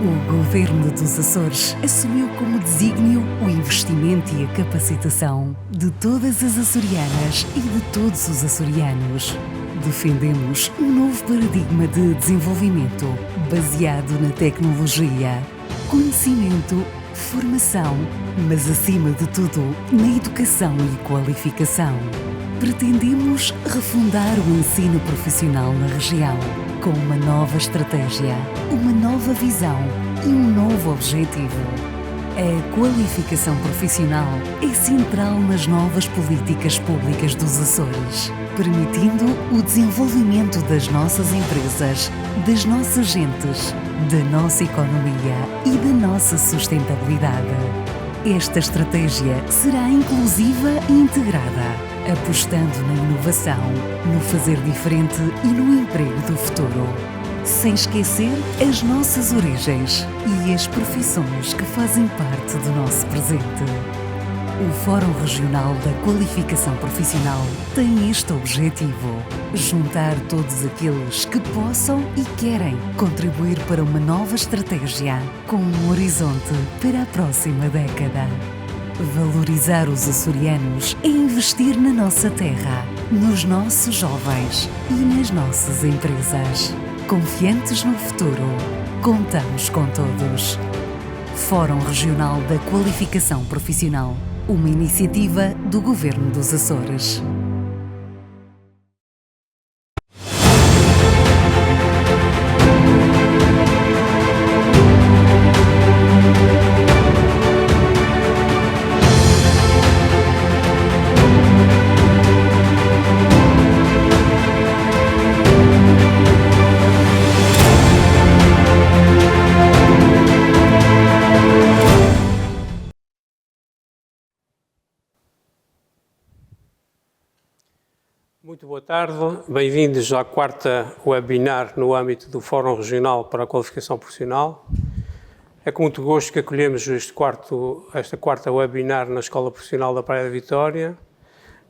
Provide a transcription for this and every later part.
O Governo dos Açores assumiu como desígnio o investimento e a capacitação de todas as açorianas e de todos os açorianos. Defendemos um novo paradigma de desenvolvimento baseado na tecnologia, conhecimento, formação, mas acima de tudo, na educação e qualificação. Pretendemos refundar o ensino profissional na região com uma nova estratégia, uma nova visão e um novo objetivo. A qualificação profissional é central nas novas políticas públicas dos Açores, permitindo o desenvolvimento das nossas empresas, das nossas gentes, da nossa economia e da nossa sustentabilidade. Esta estratégia será inclusiva e integrada, apostando na inovação, no fazer diferente e no emprego do futuro. Sem esquecer as nossas origens e as profissões que fazem parte do nosso presente. O Fórum Regional da Qualificação Profissional tem este objetivo: juntar todos aqueles que possam e querem contribuir para uma nova estratégia com um horizonte para a próxima década. Valorizar os açorianos é investir na nossa terra, nos nossos jovens e nas nossas empresas. Confiantes no futuro, contamos com todos. Fórum Regional da Qualificação Profissional, uma iniciativa do Governo dos Açores. Muito boa tarde, bem-vindos à quarta webinar no âmbito do Fórum Regional para a Qualificação Profissional. É com muito gosto que acolhemos esta quarta webinar na Escola Profissional da Praia da Vitória.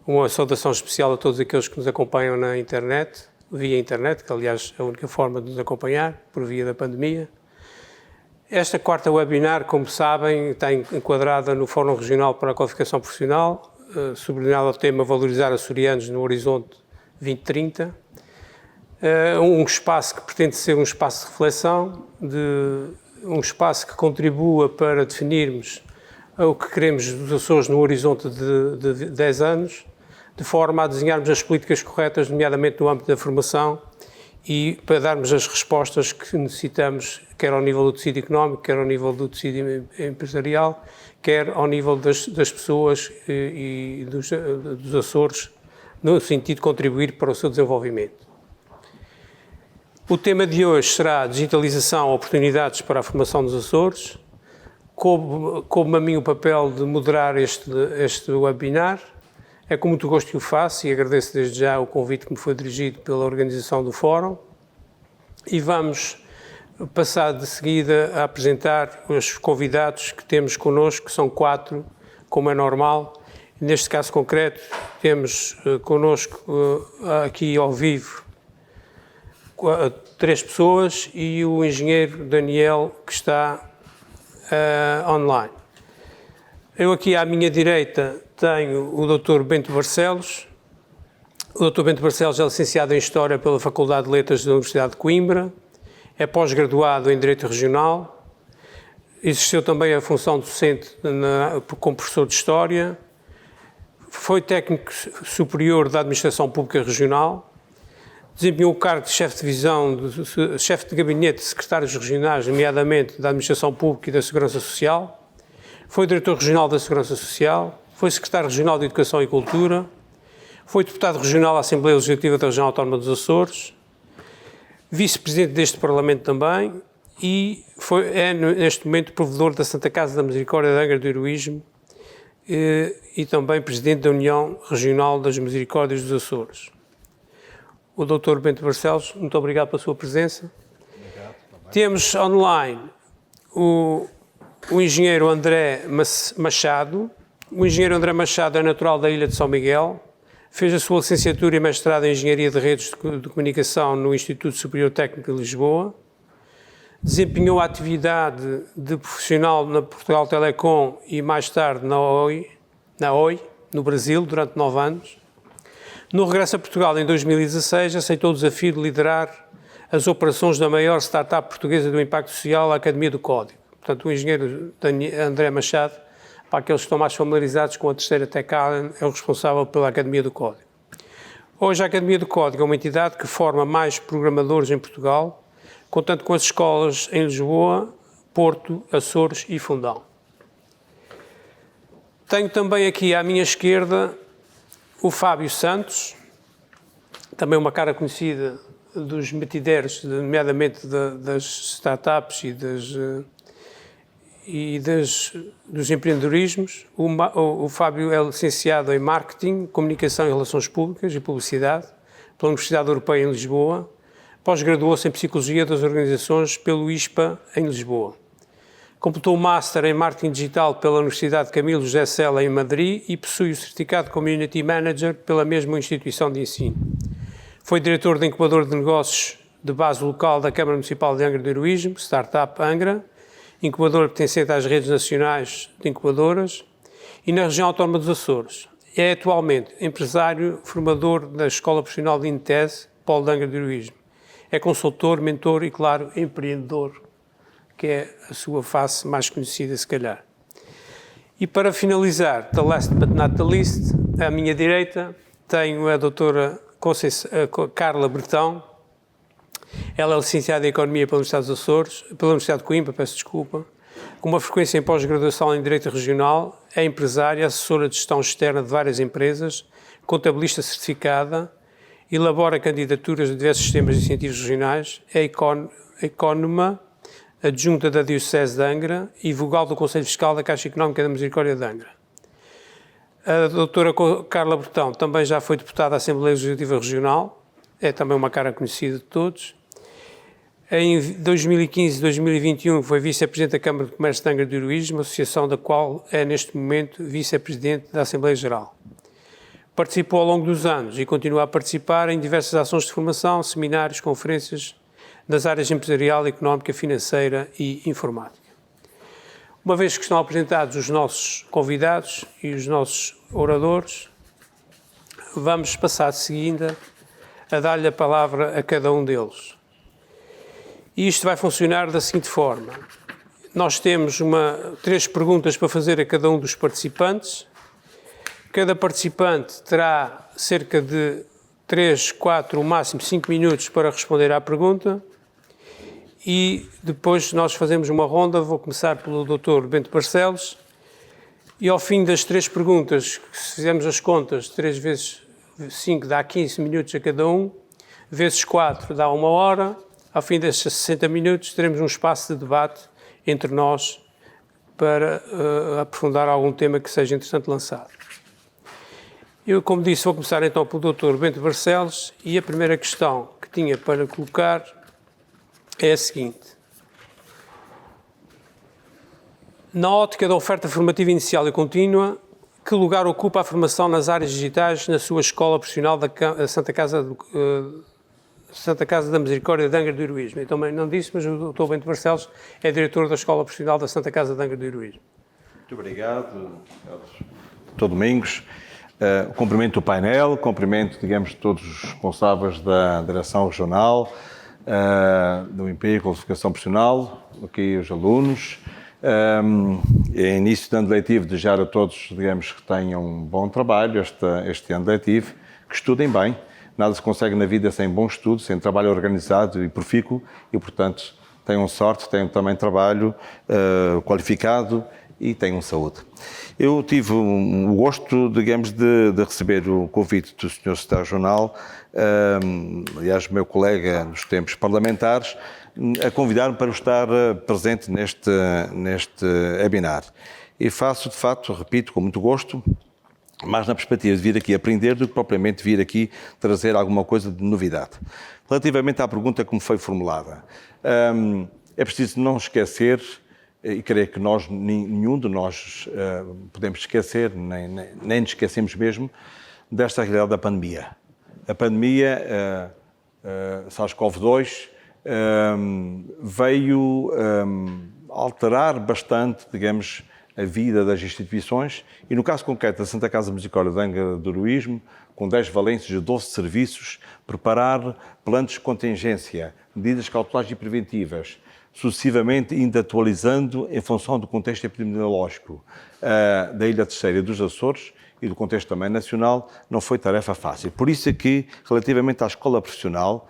Uma saudação especial a todos aqueles que nos acompanham na internet, via internet, que aliás é a única forma de nos acompanhar, por via da pandemia. Esta quarta webinar, como sabem, está enquadrada no Fórum Regional para a Qualificação Profissional, sublinhado ao tema Valorizar açorianos no Horizonte 2030, um espaço que pretende ser um espaço de reflexão, um espaço que contribua para definirmos o que queremos dos Açores no horizonte de 10 anos, de forma a desenharmos as políticas corretas, nomeadamente no âmbito da formação, e para darmos as respostas que necessitamos, quer ao nível do tecido económico, quer ao nível do tecido empresarial, quer ao nível das pessoas e dos Açores, no sentido de contribuir para o seu desenvolvimento. O tema de hoje será digitalização, oportunidades para a formação dos Açores. Coube-me a mim o papel de moderar este webinar. É com muito gosto que o faço e agradeço desde já o convite que me foi dirigido pela organização do Fórum. E vamos passar de seguida a apresentar os convidados que temos connosco, que são 4, como é normal. Neste caso concreto, temos connosco aqui ao vivo 3 pessoas e o engenheiro Daniel, que está online. Eu aqui à minha direita tenho o Dr. Bento Barcelos. O Dr. Bento Barcelos é licenciado em História pela Faculdade de Letras da Universidade de Coimbra, é pós-graduado em Direito Regional, exerceu também a função docente como professor de História, foi técnico superior da Administração Pública Regional, desempenhou o cargo de chefe de divisão, chefe de gabinete de secretários regionais, nomeadamente da Administração Pública e da Segurança Social, foi diretor regional da Segurança Social, foi secretário regional de Educação e Cultura, foi deputado regional da Assembleia Legislativa da Região Autónoma dos Açores, vice-presidente deste Parlamento também e é neste momento provedor da Santa Casa da Misericórdia de Angra do Heroísmo e também presidente da União Regional das Misericórdias dos Açores. O Dr. Bento Barcelos, muito obrigado pela sua presença. Obrigado. Temos online o engenheiro André Machado. O engenheiro André Machado é natural da Ilha de São Miguel, fez a sua licenciatura e mestrado em Engenharia de Redes de Comunicação no Instituto Superior Técnico de Lisboa. Desempenhou a atividade de profissional na Portugal Telecom e mais tarde na Oi, no Brasil, durante 9 anos. No regresso a Portugal, em 2016, aceitou o desafio de liderar as operações da maior startup portuguesa do impacto social, a Academia do Código. Portanto, o engenheiro André Machado, para aqueles que estão mais familiarizados com a terceira Tech Allen, é o responsável pela Academia do Código. Hoje, a Academia do Código é uma entidade que forma mais programadores em Portugal, contando com as escolas em Lisboa, Porto, Açores e Fundão. Tenho também aqui à minha esquerda o Fábio Santos, também uma cara conhecida dos metideiros, nomeadamente das startups e dos empreendedorismos. O Fábio é licenciado em Marketing, Comunicação e Relações Públicas e Publicidade pela Universidade Europeia em Lisboa. Pós-graduou-se em Psicologia das Organizações pelo ISPA em Lisboa. Completou o Master em Marketing Digital pela Universidade Camilo José Cela em Madrid e possui o certificado de Community Manager pela mesma instituição de ensino. Foi diretor da Incubadora de Negócios de base local da Câmara Municipal de Angra do Heroísmo, Startup Angra, incubadora pertencente às redes nacionais de incubadoras, e na região autónoma dos Açores. É atualmente empresário formador da Escola Profissional de INTES, Polo de Angra do Heroísmo. É consultor, mentor e, claro, empreendedor, que é a sua face mais conhecida, se calhar. E para finalizar, the last but not the least, à minha direita, tenho a doutora Carla Bertão. Ela é licenciada em Economia pela Universidade dos Açores, pela Universidade de Coimbra, peço desculpa, com uma frequência em pós-graduação em Direito Regional, é empresária, assessora de gestão externa de várias empresas, contabilista certificada, elabora candidaturas de diversos sistemas de incentivos regionais, é ecónoma, adjunta da Diocese de Angra e vogal do Conselho Fiscal da Caixa Económica da Misericórdia de Angra. A doutora Carla Bertão também já foi deputada à Assembleia Legislativa Regional, é também uma cara conhecida de todos. Em 2015 e 2021 foi vice-presidente da Câmara de Comércio de Angra do Heroísmo, associação da qual é neste momento vice-presidente da Assembleia Geral. Participou ao longo dos anos e continua a participar em diversas ações de formação, seminários, conferências das áreas empresarial, económica, financeira e informática. Uma vez que estão apresentados os nossos convidados e os nossos oradores, vamos passar de seguida a dar-lhe a palavra a cada um deles. E isto vai funcionar da seguinte forma. Nós temos 3 perguntas para fazer a cada um dos participantes. Cada participante terá cerca de 3, 4, o máximo 5 minutos para responder à pergunta. E depois nós fazemos uma ronda, vou começar pelo Dr. Bento Barcelos, e ao fim das 3 perguntas, se fizermos as contas, 3 vezes 5 dá 15 minutos a cada um, vezes 4 dá 1 hora, ao fim destes 60 minutos teremos um espaço de debate entre nós para aprofundar algum tema que seja interessante lançado. Eu, como disse, vou começar então pelo Dr. Bento Barcelos e a primeira questão que tinha para colocar é a seguinte. Na ótica da oferta formativa inicial e contínua, que lugar ocupa a formação nas áreas digitais na sua escola profissional da Santa Casa da Misericórdia de Angra do Heroísmo? Eu também não disse, mas o Dr. Bento Barcelos é diretor da Escola Profissional da Santa Casa de Angra do Heroísmo. Muito obrigado, Dr. Domingos. Cumprimento o painel, cumprimento, digamos, todos os responsáveis da Direção Regional, do Emprego e Qualificação Profissional, aqui os alunos. É início de ano letivo, desejar a todos, digamos, que tenham um bom trabalho este ano letivo, que estudem bem. Nada se consegue na vida sem bom estudo, sem trabalho organizado e profícuo e, portanto, tenham sorte, tenham também trabalho qualificado e tenham saúde. Eu tive o gosto, digamos, de receber o convite do Sr. Secretário Regional, aliás, meu colega nos tempos parlamentares, a convidar-me para estar presente neste webinar. E faço, de facto, repito, com muito gosto, mais na perspectiva de vir aqui aprender do que propriamente vir aqui trazer alguma coisa de novidade. Relativamente à pergunta que me foi formulada, é preciso não esquecer, e creio que nenhum de nós podemos esquecer, nem nos esquecemos mesmo, desta realidade da pandemia. A pandemia, SARS-CoV-2, veio alterar bastante, digamos, a vida das instituições e, no caso concreto da Santa Casa Musical de Angra do Heroísmo, com 10 valências e 12 serviços, preparar planos de contingência, medidas cautelares e preventivas, sucessivamente indo atualizando em função do contexto epidemiológico da Ilha Terceira e dos Açores e do contexto também nacional, não foi tarefa fácil. Por isso é que, relativamente à escola profissional,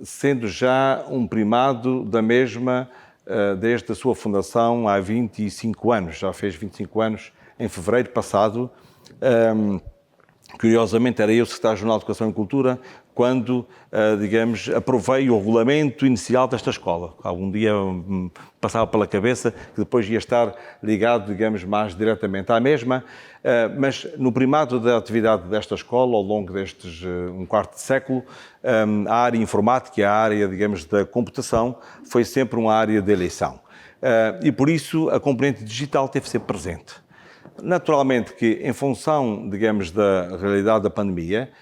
sendo já um primado da mesma desde a sua fundação há 25 anos, já fez 25 anos em fevereiro passado. Curiosamente, era eu secretário Jornal de Educação e Cultura quando, digamos, aprovei o regulamento inicial desta escola. Algum dia passava pela cabeça que depois ia estar ligado, digamos, mais diretamente à mesma, mas no primado da atividade desta escola, ao longo destes um quarto de século, a área informática e a área, digamos, da computação foi sempre uma área de eleição. E por isso a componente digital teve sempre presente. Naturalmente que, em função, digamos, da realidade da pandemia,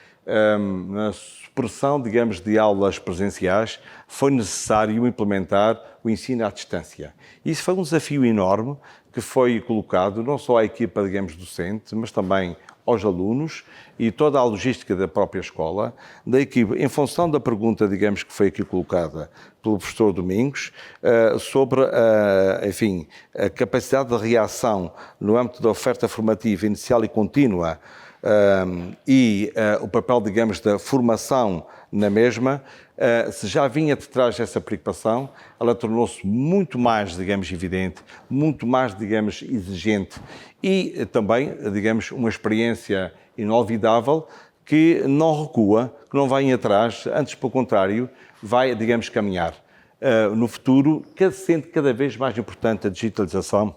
na supressão, digamos, de aulas presenciais, foi necessário implementar o ensino à distância. Isso foi um desafio enorme que foi colocado não só à equipa, digamos, docente, mas também aos alunos e toda a logística da própria escola, da equipe, em função da pergunta, digamos, que foi aqui colocada pelo professor Domingos, sobre, enfim, a capacidade de reação no âmbito da oferta formativa inicial e contínua e o papel, digamos, da formação na mesma, se já vinha de trás dessa preocupação, ela tornou-se muito mais, digamos, evidente, muito mais, digamos, exigente e também, digamos, uma experiência inolvidável que não recua, que não vai atrás, antes, pelo contrário, vai, digamos, caminhar. No futuro, sendo cada vez mais importante a digitalização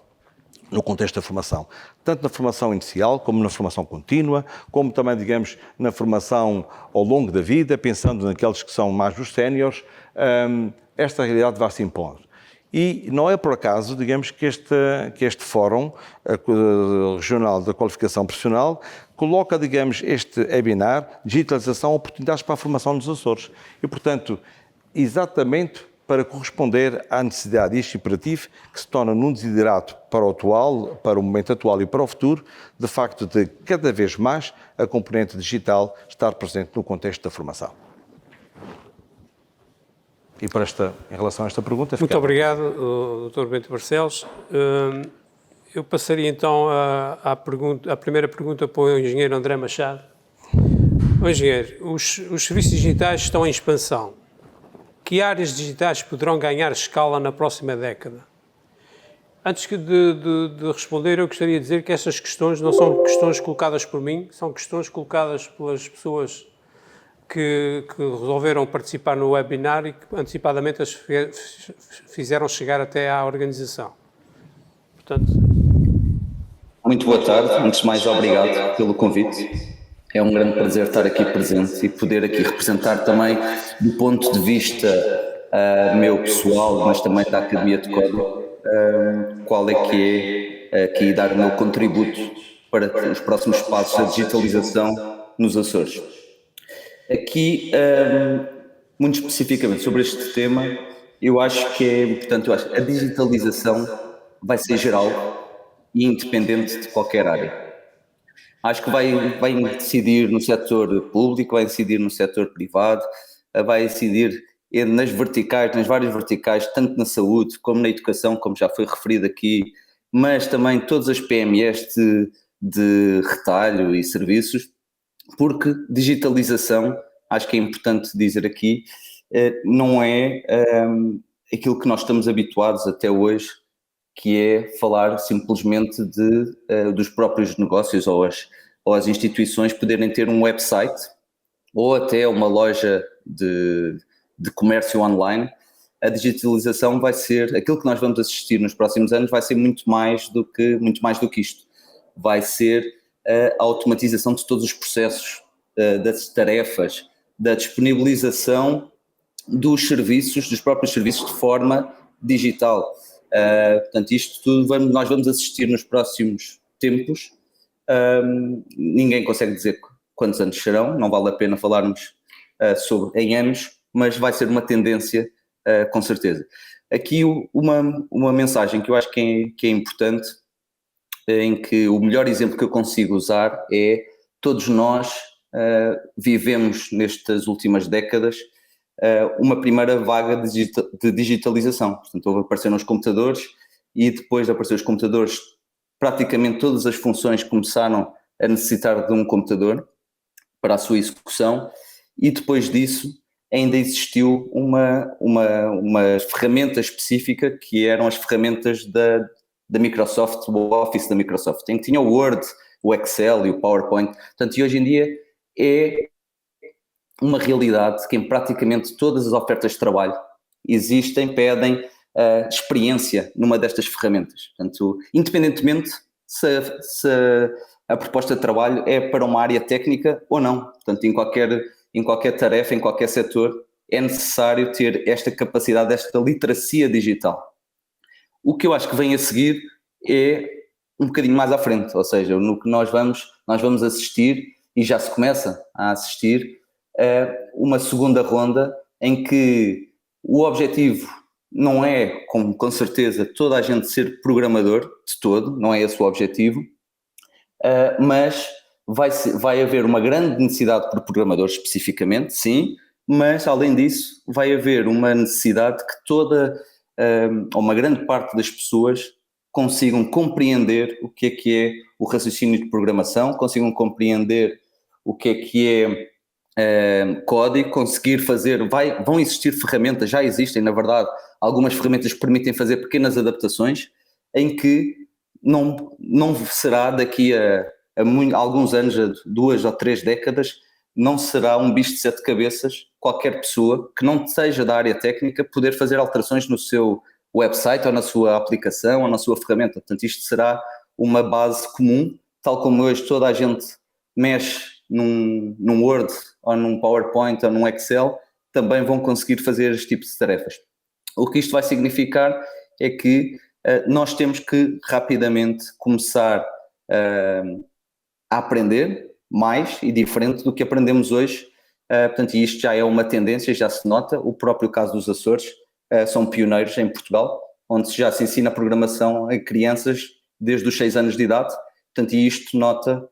no contexto da formação, tanto na formação inicial, como na formação contínua, como também, digamos, na formação ao longo da vida, pensando naqueles que são mais os séniores, esta realidade vai se impor. E não é por acaso, digamos, que este Fórum Regional da Qualificação Profissional coloca, digamos, este webinar, Digitalização, Oportunidades para a Formação nos Açores. E, portanto, exatamente para corresponder à necessidade deste imperativo que se torna num desiderato para o atual, para o momento atual e para o futuro, de facto de cada vez mais a componente digital estar presente no contexto da formação. E em relação a esta pergunta... Muito obrigado, Dr. Bento Barcelos. Eu passaria então à primeira pergunta para o engenheiro André Machado. O engenheiro, os serviços digitais estão em expansão. Que áreas digitais poderão ganhar escala na próxima década? Antes de responder, eu gostaria de dizer que essas questões não são questões colocadas por mim, são questões colocadas pelas pessoas que resolveram participar no webinar e que antecipadamente as fizeram chegar até à organização. Portanto... Muito boa tarde. Antes de mais, obrigado pelo convite. É um grande prazer estar aqui presente e poder aqui representar também, do ponto de vista meu pessoal, mas também da Academia de Código, qual é que é aqui dar o meu contributo para os próximos passos da digitalização nos Açores. Aqui, muito especificamente sobre este tema, eu acho que é importante, a digitalização vai ser geral e independente de qualquer área. Acho que vai incidir no setor público, vai incidir no setor privado, vai incidir nas várias verticais, tanto na saúde como na educação, como já foi referido aqui, mas também todas as PMEs de retalho e serviços, porque digitalização, acho que é importante dizer aqui, não é aquilo que nós estamos habituados até hoje, que é falar simplesmente dos próprios negócios ou as instituições poderem ter um website ou até uma loja de comércio online. A digitalização vai ser, aquilo que nós vamos assistir nos próximos anos vai ser muito mais do que isto. Vai ser a automatização de todos os processos, das tarefas, da disponibilização dos próprios serviços de forma digital. Portanto, isto tudo nós vamos assistir nos próximos tempos. Ninguém consegue dizer quantos anos serão, não vale a pena falarmos em anos, mas vai ser uma tendência com certeza. Aqui uma mensagem que eu acho que é importante, em que o melhor exemplo que eu consigo usar é: todos nós vivemos nestas últimas décadas uma primeira vaga de digitalização. Portanto, apareceram os computadores e depois de aparecer os computadores, praticamente todas as funções começaram a necessitar de um computador para a sua execução, e depois disso ainda existiu uma ferramenta específica, que eram as ferramentas da Microsoft, o Office da Microsoft, em que tinha o Word, o Excel e o PowerPoint. Portanto, e hoje em dia é uma realidade que em praticamente todas as ofertas de trabalho pedem experiência numa destas ferramentas. Portanto, independentemente se a proposta de trabalho é para uma área técnica ou não. Portanto, em qualquer tarefa, em qualquer setor, é necessário ter esta capacidade, esta literacia digital. O que eu acho que vem a seguir é um bocadinho mais à frente, ou seja, no que nós vamos assistir, e já se começa a assistir, uma segunda ronda em que o objetivo não é, com certeza, toda a gente ser programador, de todo, não é esse o objetivo, mas vai haver uma grande necessidade por programadores especificamente, sim, mas além disso vai haver uma necessidade que ou uma grande parte das pessoas consigam compreender o que é o raciocínio de programação, consigam compreender o que é código, conseguir fazer, vão existir ferramentas, já existem na verdade, algumas ferramentas que permitem fazer pequenas adaptações, em que não será daqui a alguns anos, a 2 ou 3 décadas, não será um bicho de 7 cabeças qualquer pessoa que não seja da área técnica poder fazer alterações no seu website ou na sua aplicação ou na sua ferramenta. Portanto, isto será uma base comum, tal como hoje toda a gente mexe num Word ou num PowerPoint ou num Excel, também vão conseguir fazer este tipo de tarefas. O que isto vai significar é que nós temos que rapidamente começar a aprender mais e diferente do que aprendemos hoje. Portanto, e isto já é uma tendência, já se nota. O próprio caso dos Açores, são pioneiros em Portugal, onde já se ensina programação a crianças desde os 6 anos de idade. Portanto, e isto nota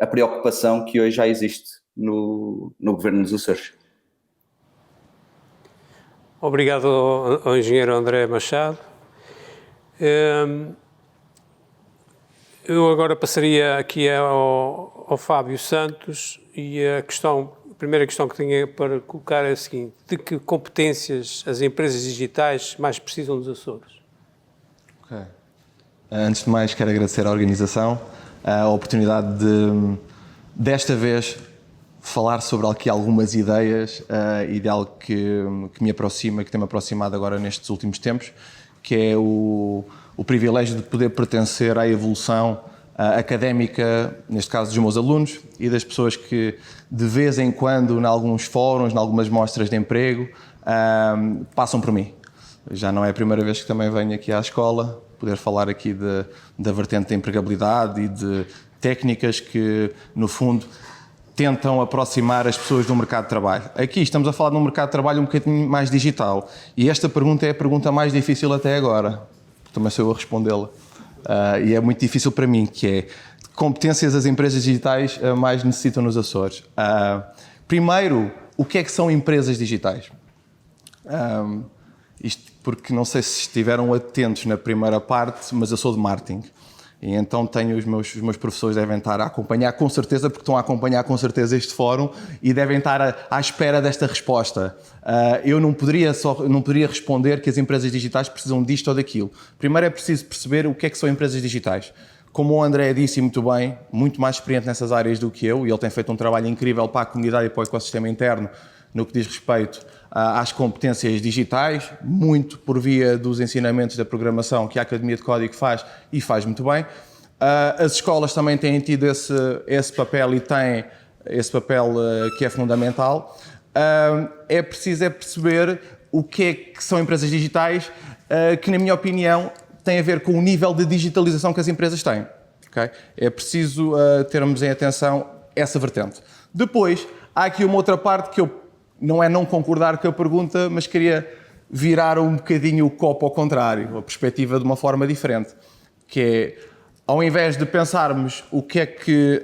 a preocupação que hoje já existe no governo dos Açores. Obrigado ao engenheiro André Machado. Eu agora passaria aqui ao Fábio Santos, e a primeira questão que tenho para colocar é a seguinte: de que competências as empresas digitais mais precisam dos Açores? Ok. Antes de mais, quero agradecer à organização a oportunidade de, desta vez, falar sobre aqui algumas ideias e de algo que me aproxima, que tem-me aproximado agora nestes últimos tempos, que é o privilégio de poder pertencer à evolução académica, neste caso dos meus alunos e das pessoas que de vez em quando, em alguns fóruns, em algumas mostras de emprego, passam por mim. Já não é a primeira vez que também venho aqui à escola, poder falar aqui da vertente da empregabilidade e de técnicas que, no fundo, tentam aproximar as pessoas do mercado de trabalho. Aqui estamos a falar de um mercado de trabalho um bocadinho mais digital, e esta pergunta é a pergunta mais difícil até agora, também sou eu a respondê-la, e é muito difícil para mim, que é: competências as empresas digitais mais necessitam nos Açores. Primeiro, o que é que são empresas digitais? Isto porque não sei se estiveram atentos na primeira parte, mas eu sou de marketing. E então tenho os meus professores devem estar a acompanhar com certeza, porque estão a acompanhar com certeza este fórum e devem estar à espera desta resposta. Eu não poderia responder que as empresas digitais precisam disto ou daquilo. Primeiro é preciso perceber o que é que são empresas digitais. Como o André disse muito bem, muito mais experiente nessas áreas do que eu, e ele tem feito um trabalho incrível para a comunidade e para o ecossistema interno no que diz respeito às competências digitais, muito por via dos ensinamentos da programação que a Academia de Código faz, e faz muito bem. As escolas também têm tido esse papel e têm esse papel que é fundamental. É preciso perceber o que é que são empresas digitais, que na minha opinião tem a ver com o nível de digitalização que as empresas têm. Okay? É preciso termos em atenção essa vertente. Depois, há aqui uma outra parte que eu não é não concordar com a pergunta, mas queria virar um bocadinho o copo ao contrário, a perspectiva de uma forma diferente, que é, ao invés de pensarmos o que é que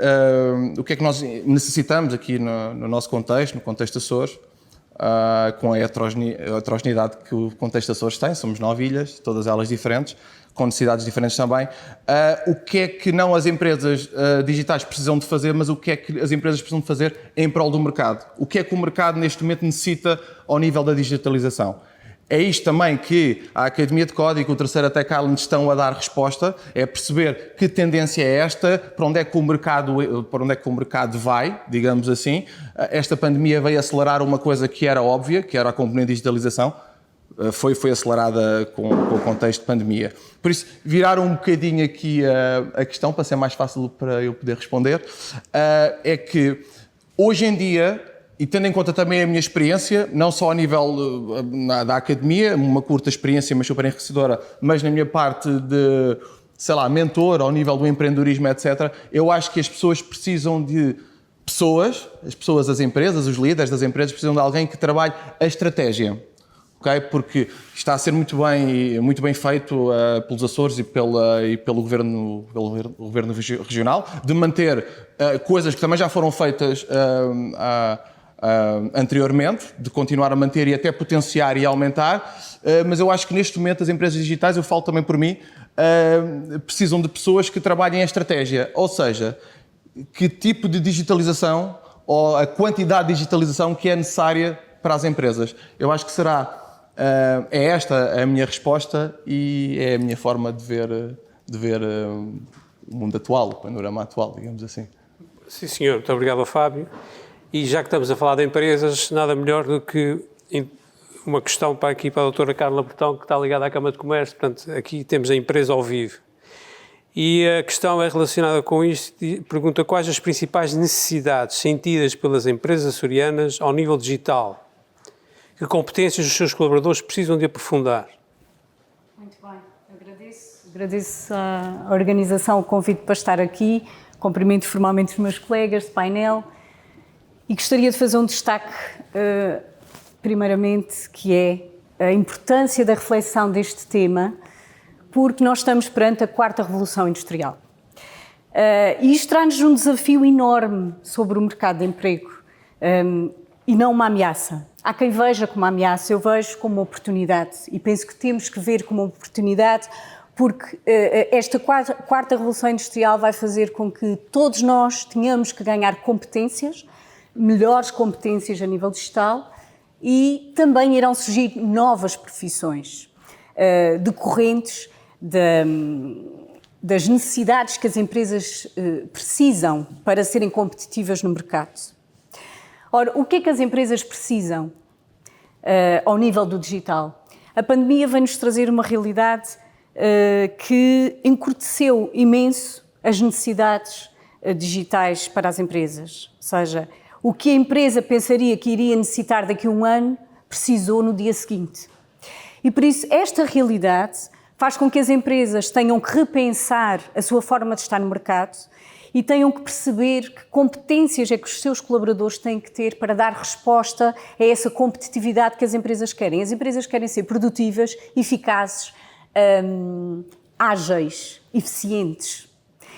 nós necessitamos aqui no nosso contexto, no contexto Açores, com a heterogeneidade que o contexto Açores tem, somos 9 ilhas, todas elas diferentes, com necessidades diferentes também, o que é que não as empresas digitais precisam de fazer, mas o que é que as empresas precisam de fazer em prol do mercado? O que é que o mercado neste momento necessita ao nível da digitalização? É isto também que a Academia de Código e o Terceira Tech Island estão a dar resposta, é perceber que tendência é esta, para onde é que o mercado vai, digamos assim. Esta pandemia veio acelerar uma coisa que era óbvia, que era a componente de digitalização, foi acelerada com o contexto de pandemia. Por isso, virar um bocadinho aqui a questão, para ser mais fácil para eu poder responder, é que hoje em dia, e tendo em conta também a minha experiência, não só a nível da academia, uma curta experiência, mas super enriquecedora, mas na minha parte de, mentor, ao nível do empreendedorismo, etc., eu acho que as pessoas precisam de pessoas, as empresas, os líderes das empresas precisam de alguém que trabalhe a estratégia. Okay? Porque está a ser muito bem feito pelos Açores e pelo governo regional, de manter coisas que também já foram feitas anteriormente, de continuar a manter e até potenciar e aumentar, mas eu acho que neste momento as empresas digitais, eu falo também por mim, precisam de pessoas que trabalhem a estratégia, ou seja, que tipo de digitalização ou a quantidade de digitalização que é necessária para as empresas. Eu acho que é esta a minha resposta e é a minha forma de ver o mundo atual, o panorama atual, digamos assim. Sim, senhor. Muito obrigado, Fábio. E já que estamos a falar de empresas, nada melhor do que uma questão para a doutora Carla Bertão, que está ligada à Câmara de Comércio. Portanto, aqui temos a empresa ao vivo. E a questão é relacionada com isto. Pergunta quais as principais necessidades sentidas pelas empresas açorianas ao nível digital. Que competências os seus colaboradores precisam de aprofundar? Muito bem. Agradeço à organização o convite para estar aqui. Cumprimento formalmente os meus colegas de painel. E gostaria de fazer um destaque, primeiramente, que é a importância da reflexão deste tema, porque nós estamos perante a 4ª Revolução Industrial. E isto traz-nos um desafio enorme sobre o mercado de emprego, e não uma ameaça. Há quem veja como uma ameaça, eu vejo como uma oportunidade, e penso que temos que ver como uma oportunidade, porque esta 4ª Revolução Industrial vai fazer com que todos nós tenhamos que ganhar competências, melhores competências a nível digital, e também irão surgir novas profissões decorrentes das necessidades que as empresas precisam para serem competitivas no mercado. Ora, o que é que as empresas precisam ao nível do digital? A pandemia vem-nos trazer uma realidade que encurteceu imenso as necessidades digitais para as empresas, ou seja, o que a empresa pensaria que iria necessitar daqui a um ano, precisou no dia seguinte. E por isso, esta realidade faz com que as empresas tenham que repensar a sua forma de estar no mercado e tenham que perceber que competências é que os seus colaboradores têm que ter para dar resposta a essa competitividade que as empresas querem. As empresas querem ser produtivas, eficazes, ágeis, eficientes.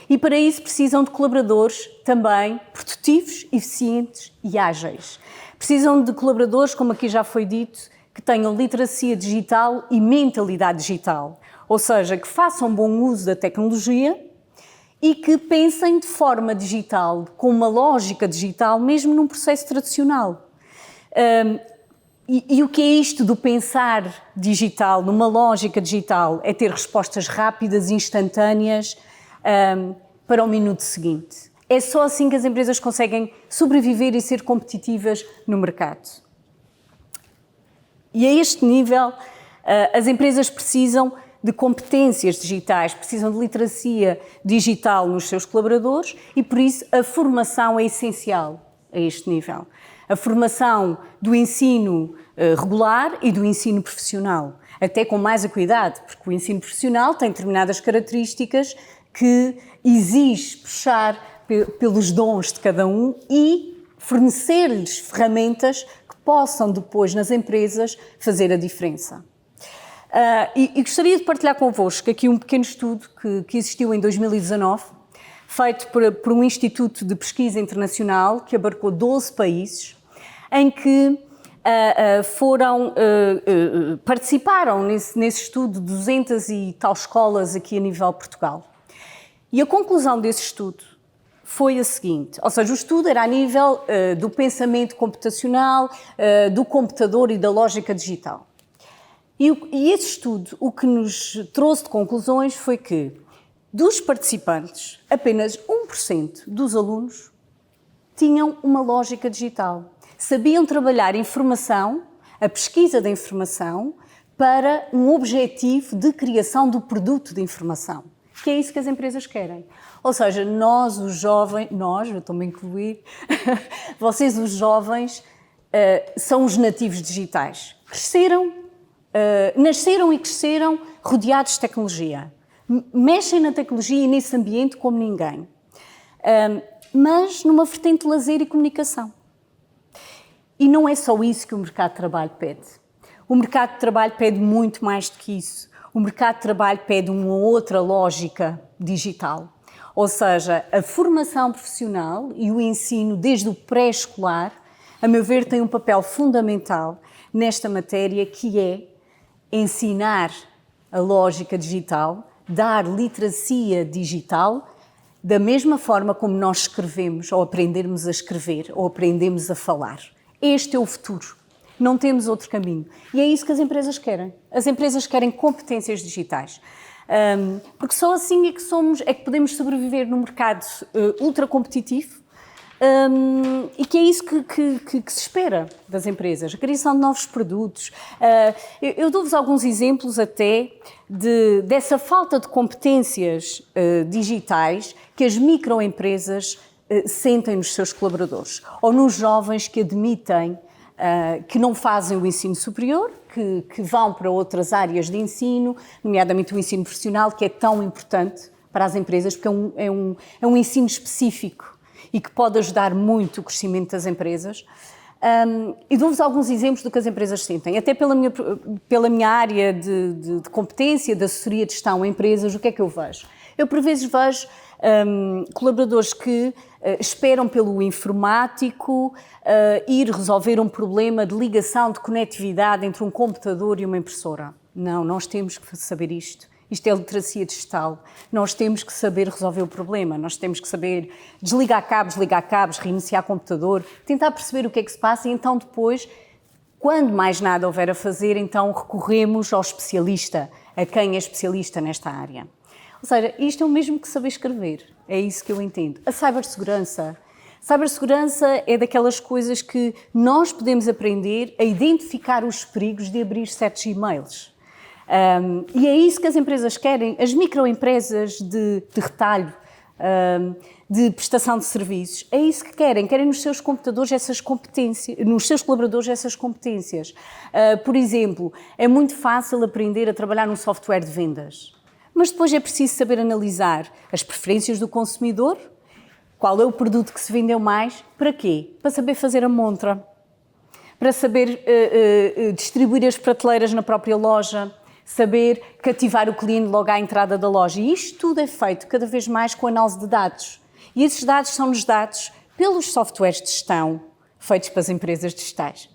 E para isso precisam de colaboradores também produtivos, eficientes e ágeis. Precisam de colaboradores, como aqui já foi dito, que tenham literacia digital e mentalidade digital. Ou seja, que façam bom uso da tecnologia e que pensem de forma digital, com uma lógica digital, mesmo num processo tradicional. E o que é isto do pensar digital, numa lógica digital? É ter respostas rápidas, instantâneas, para o minuto seguinte. É só assim que as empresas conseguem sobreviver e ser competitivas no mercado. E a este nível, as empresas precisam de competências digitais, precisam de literacia digital nos seus colaboradores e, por isso, a formação é essencial a este nível. A formação do ensino regular e do ensino profissional, até com mais acuidade, porque o ensino profissional tem determinadas características que exige puxar pelos dons de cada um e fornecer-lhes ferramentas que possam depois nas empresas fazer a diferença. E gostaria de partilhar convosco aqui um pequeno estudo que existiu em 2019, feito por um instituto de pesquisa internacional que abarcou 12 países, em que participaram nesse estudo 200 e tal escolas aqui a nível Portugal. E a conclusão desse estudo foi a seguinte, ou seja, o estudo era a nível do pensamento computacional, do computador e da lógica digital. E esse estudo, o que nos trouxe de conclusões foi que, dos participantes, apenas 1% dos alunos tinham uma lógica digital. Sabiam trabalhar informação, a pesquisa da informação, para um objetivo de criação do produto de informação, que é isso que as empresas querem. Ou seja, nós, os jovens, eu estou-me a incluir, vocês, os jovens, são os nativos digitais. Nasceram e cresceram rodeados de tecnologia. Mexem na tecnologia e nesse ambiente como ninguém. Mas numa vertente de lazer e comunicação. E não é só isso que o mercado de trabalho pede. O mercado de trabalho pede muito mais do que isso. O mercado de trabalho pede uma outra lógica digital. Ou seja, a formação profissional e o ensino desde o pré-escolar, a meu ver, tem um papel fundamental nesta matéria, que é ensinar a lógica digital, dar literacia digital, da mesma forma como nós escrevemos, ou aprendermos a escrever, ou aprendemos a falar. Este é o futuro. Não temos outro caminho. E é isso que as empresas querem. As empresas querem competências digitais. Porque só assim é que podemos sobreviver num mercado ultra competitivo, e que é isso que se espera das empresas, a criação de novos produtos. Eu dou-vos alguns exemplos até dessa falta de competências digitais que as microempresas sentem nos seus colaboradores, ou nos jovens que admitem que não fazem o ensino superior, que vão para outras áreas de ensino, nomeadamente o ensino profissional, que é tão importante para as empresas, porque é um ensino específico e que pode ajudar muito o crescimento das empresas. E dou-vos alguns exemplos do que as empresas sentem. Até pela minha área de competência, de assessoria de gestão a empresas, o que é que eu vejo? Eu, por vezes, vejo colaboradores que esperam pelo informático ir resolver um problema de ligação, de conectividade entre um computador e uma impressora. Não, nós temos que saber isto. Isto é literacia digital. Nós temos que saber resolver o problema, nós temos que saber desligar cabos, reiniciar o computador, tentar perceber o que é que se passa e então depois, quando mais nada houver a fazer, então recorremos ao especialista, a quem é especialista nesta área. Ou seja, isto é o mesmo que saber escrever, é isso que eu entendo. A cibersegurança. Cibersegurança é daquelas coisas que nós podemos aprender a identificar os perigos de abrir certos e-mails. E é isso que as empresas querem, as microempresas de retalho, de prestação de serviços, é isso que querem nos seus computadores essas competências, nos seus colaboradores essas competências. Por exemplo, é muito fácil aprender a trabalhar num software de vendas, mas depois é preciso saber analisar as preferências do consumidor, qual é o produto que se vendeu mais, para quê? Para saber fazer a montra, para saber distribuir as prateleiras na própria loja, saber cativar o cliente logo à entrada da loja. E isto tudo é feito cada vez mais com análise de dados. E esses dados são-nos dados pelos softwares de gestão feitos para as empresas digitais.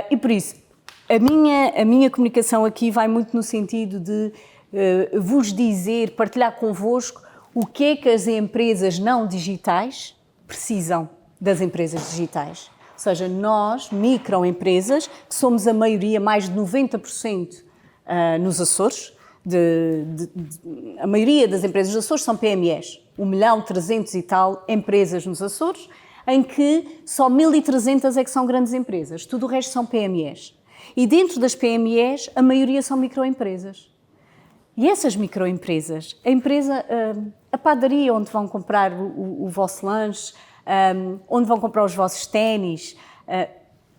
E por isso, a minha comunicação aqui vai muito no sentido de vos dizer, partilhar convosco o que é que as empresas não digitais precisam das empresas digitais. Ou seja, nós, microempresas, que somos a maioria, mais de 90%, nos Açores, a maioria das empresas dos Açores são PMEs, 1.300.000 e tal empresas nos Açores, em que só 1.300 é que são grandes empresas, tudo o resto são PMEs. E dentro das PMEs, a maioria são microempresas. E essas microempresas, a padaria onde vão comprar o vosso lanche, onde vão comprar os vossos ténis,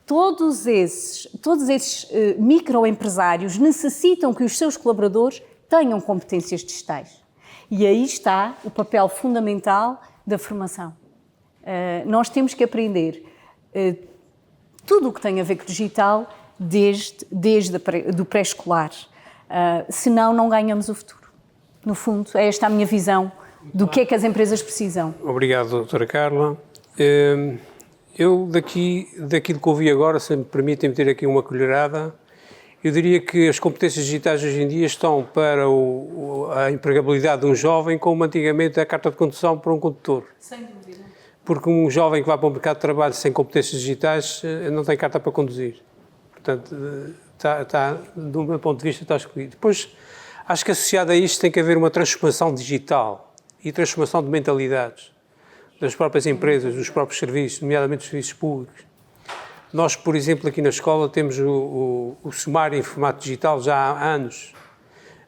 todos esses microempresários necessitam que os seus colaboradores tenham competências digitais. E aí está o papel fundamental da formação. Nós temos que aprender tudo o que tem a ver com o digital, desde do pré-escolar. Senão, não ganhamos o futuro. No fundo, é esta a minha visão do que é que as empresas precisam. Obrigado, doutora Carla. Eu, daquilo que ouvi agora, se me permitem meter aqui uma colherada, eu diria que as competências digitais hoje em dia estão para a empregabilidade de um jovem como antigamente a carta de condução para um condutor. Sem dúvida. Porque um jovem que vai para o mercado de trabalho sem competências digitais não tem carta para conduzir. Portanto, do meu ponto de vista, está excluído. Depois, acho que associado a isto tem que haver uma transformação digital e transformação de mentalidades das próprias empresas, dos próprios serviços, nomeadamente os serviços públicos. Nós, por exemplo, aqui na escola temos o sumário em formato digital já há anos,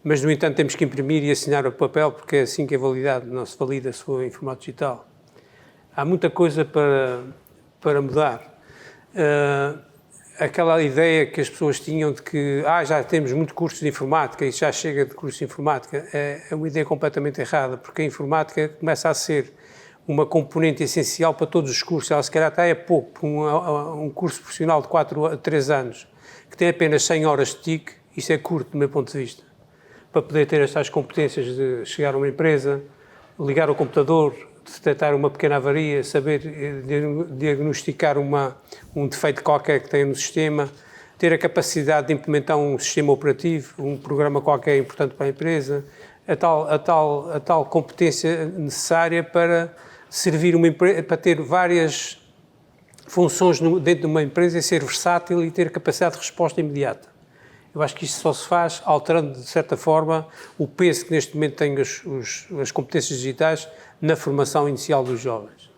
mas, no entanto, temos que imprimir e assinar o papel porque é assim que é validado, não se valida se for em formato digital. Há muita coisa para mudar. Aquela ideia que as pessoas tinham de que já temos muito cursos de informática e já chega de cursos de informática é uma ideia completamente errada, porque a informática começa a ser uma componente essencial para todos os cursos. Ela se calhar até é pouco. Um curso profissional de 4 a 3 anos que tem apenas 100 horas de TIC, isso é curto do meu ponto de vista. Para poder ter estas competências de chegar a uma empresa, ligar o computador, detectar uma pequena avaria, saber diagnosticar um defeito qualquer que tenha no sistema, ter a capacidade de implementar um sistema operativo, um programa qualquer importante para a empresa, a tal competência necessária para servir uma empresa, para ter várias funções dentro de uma empresa e ser versátil e ter capacidade de resposta imediata. Eu acho que isto só se faz alterando, de certa forma, o peso que neste momento têm as competências digitais na formação inicial dos jovens.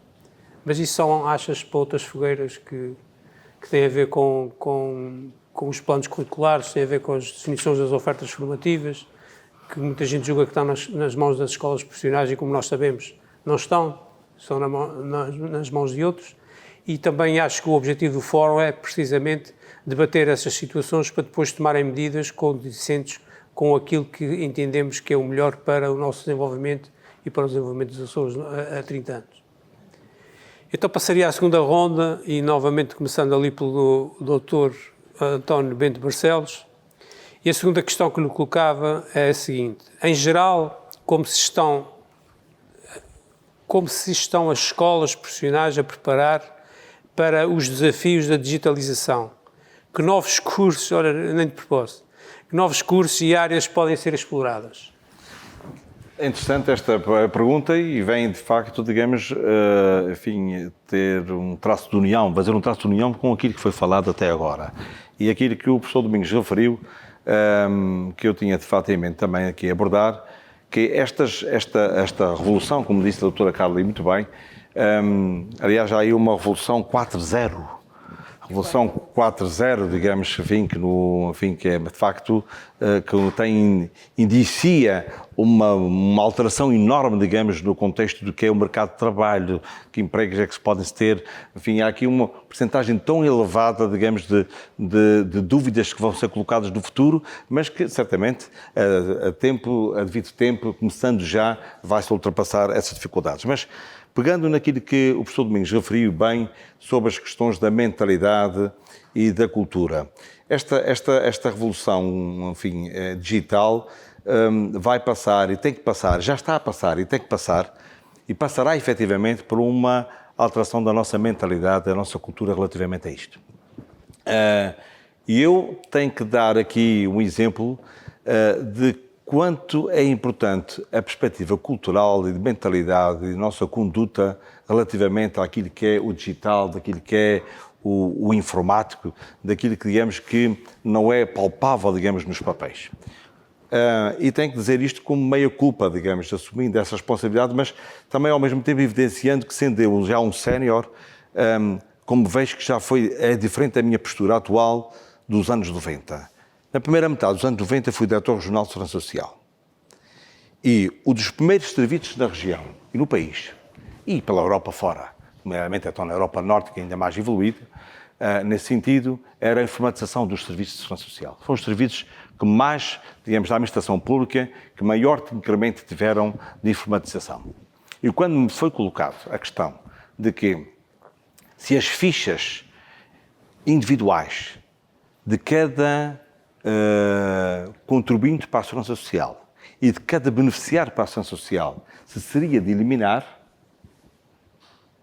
Mas isso são achas para outras fogueiras que têm a ver com os planos curriculares, têm a ver com as definições das ofertas formativas, que muita gente julga que estão nas mãos das escolas profissionais e, como nós sabemos, não estão nas mãos de outros. E também acho que o objetivo do fórum é precisamente debater essas situações para depois tomarem medidas condizentes com aquilo que entendemos que é o melhor para o nosso desenvolvimento e para o desenvolvimento dos Açores há 30 anos. Então passaria à segunda ronda e novamente começando ali pelo Dr. António Bento Barcelos. E a segunda questão que lhe colocava é a seguinte: em geral, como se estão as escolas profissionais a preparar para os desafios da digitalização? Que novos cursos, nem de propósito, que novos cursos e áreas podem ser exploradas? É interessante esta pergunta e vem, de facto, digamos, ter um traço de união, fazer um traço de união com aquilo que foi falado até agora. E aquilo que o professor Domingos referiu, que eu tinha, de facto, em mente também aqui abordar, que esta revolução, como disse a doutora Carla muito bem, aliás, há aí uma revolução 4.0. Revolução 4.0, digamos, que é, de facto, que indicia uma alteração enorme, digamos, no contexto do que é o mercado de trabalho, que empregos é que se podem ter. Enfim, há aqui uma percentagem tão elevada, digamos, de dúvidas que vão ser colocadas no futuro, mas que, certamente, a devido tempo, começando já, vai-se ultrapassar essas dificuldades. Mas, pegando naquilo que o professor Domingos referiu bem sobre as questões da mentalidade e da cultura, esta revolução, enfim, digital vai passar e tem que passar, já está a passar e tem que passar, e passará efetivamente por uma alteração da nossa mentalidade, da nossa cultura relativamente a isto. E eu tenho que dar aqui um exemplo de quanto é importante a perspectiva cultural e de mentalidade e de nossa conduta relativamente àquilo que é o digital, daquilo que é o informático, daquilo que, digamos, que não é palpável, digamos, nos papéis. E tenho que dizer isto como meia culpa, digamos, assumindo essa responsabilidade, mas também ao mesmo tempo evidenciando que, sendo eu já um sénior, como vejo que é diferente da minha postura atual dos anos 90. Na primeira metade dos anos 90 fui diretor regional de segurança social. E um dos primeiros serviços na região e no país, e pela Europa fora, nomeadamente então na Europa Norte, que é ainda mais evoluída, nesse sentido, era a informatização dos serviços de segurança social. Foram os serviços que mais, digamos, da administração pública, que maior incremento tiveram de informatização. E quando me foi colocado a questão de que se as fichas individuais de cada contribuinte para a segurança social e de cada beneficiário para a segurança social se seria de eliminar,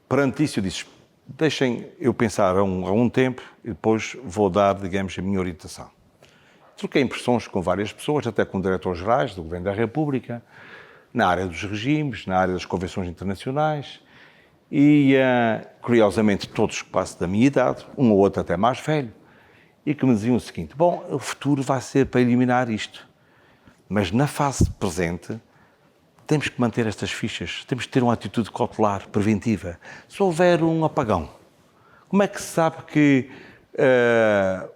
perante isso eu disse, deixem eu pensar há um tempo e depois vou dar, digamos, a minha orientação. Troquei impressões com várias pessoas, até com diretores gerais do Governo da República, na área dos regimes, na área das convenções internacionais e, curiosamente, todos que passam da minha idade, um ou outro até mais velho, e que me diziam o seguinte, bom, o futuro vai ser para eliminar isto, mas na fase presente temos que manter estas fichas, temos que ter uma atitude cautelar, preventiva. Se houver um apagão, como é que se sabe que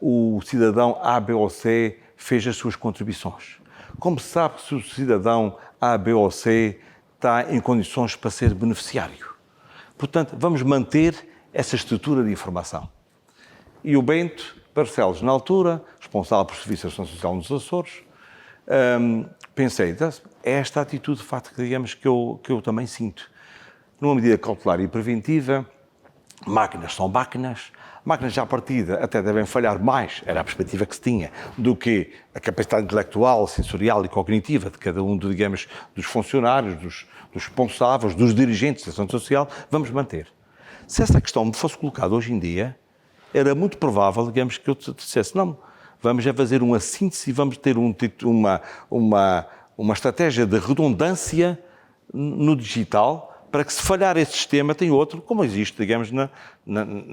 o cidadão A, B ou C fez as suas contribuições? Como se sabe se o cidadão A, B ou C está em condições para ser beneficiário? Portanto, vamos manter essa estrutura de informação. E o Bento Barcelos, na altura, responsável por Serviço de Ação Social nos Açores, pensei, é esta atitude, de facto, digamos, que eu também sinto. Numa medida cautelar e preventiva, máquinas são máquinas já à partida até devem falhar mais, era a perspectiva que se tinha, do que a capacidade intelectual, sensorial e cognitiva de cada um, digamos, dos funcionários, dos responsáveis, dos dirigentes da ação social, vamos manter. Se essa questão me fosse colocada hoje em dia, era muito provável, digamos, que eu dissesse, não, vamos fazer uma síntese e vamos ter uma estratégia de redundância no digital para que, se falhar esse sistema, tem outro, como existe, digamos, na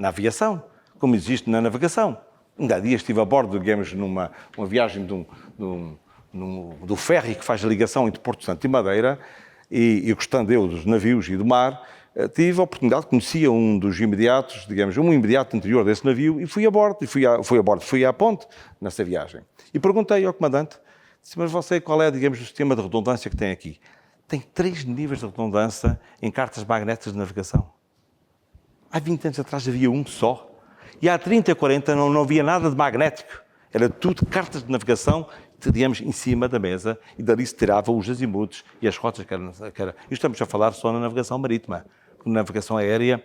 aviação, como existe na navegação. Ainda há dias estive a bordo, digamos, numa viagem do ferry que faz a ligação entre Porto Santo e Madeira, e gostando eu dos navios e do mar, tive a oportunidade, conhecia um dos imediatos, digamos, um imediato anterior desse navio, e fui a bordo, fui à ponte nessa viagem. E perguntei ao comandante, disse, mas você qual é, digamos, o sistema de redundância que tem aqui? Tem 3 níveis de redundância em cartas magnéticas de navegação. Há 20 anos atrás havia um só. E há 30, 40 não havia nada de magnético. Era tudo cartas de navegação, digamos, em cima da mesa, e dali se tirava os azimuths e as rotas que era. E estamos a falar só na navegação marítima. Na navegação aérea,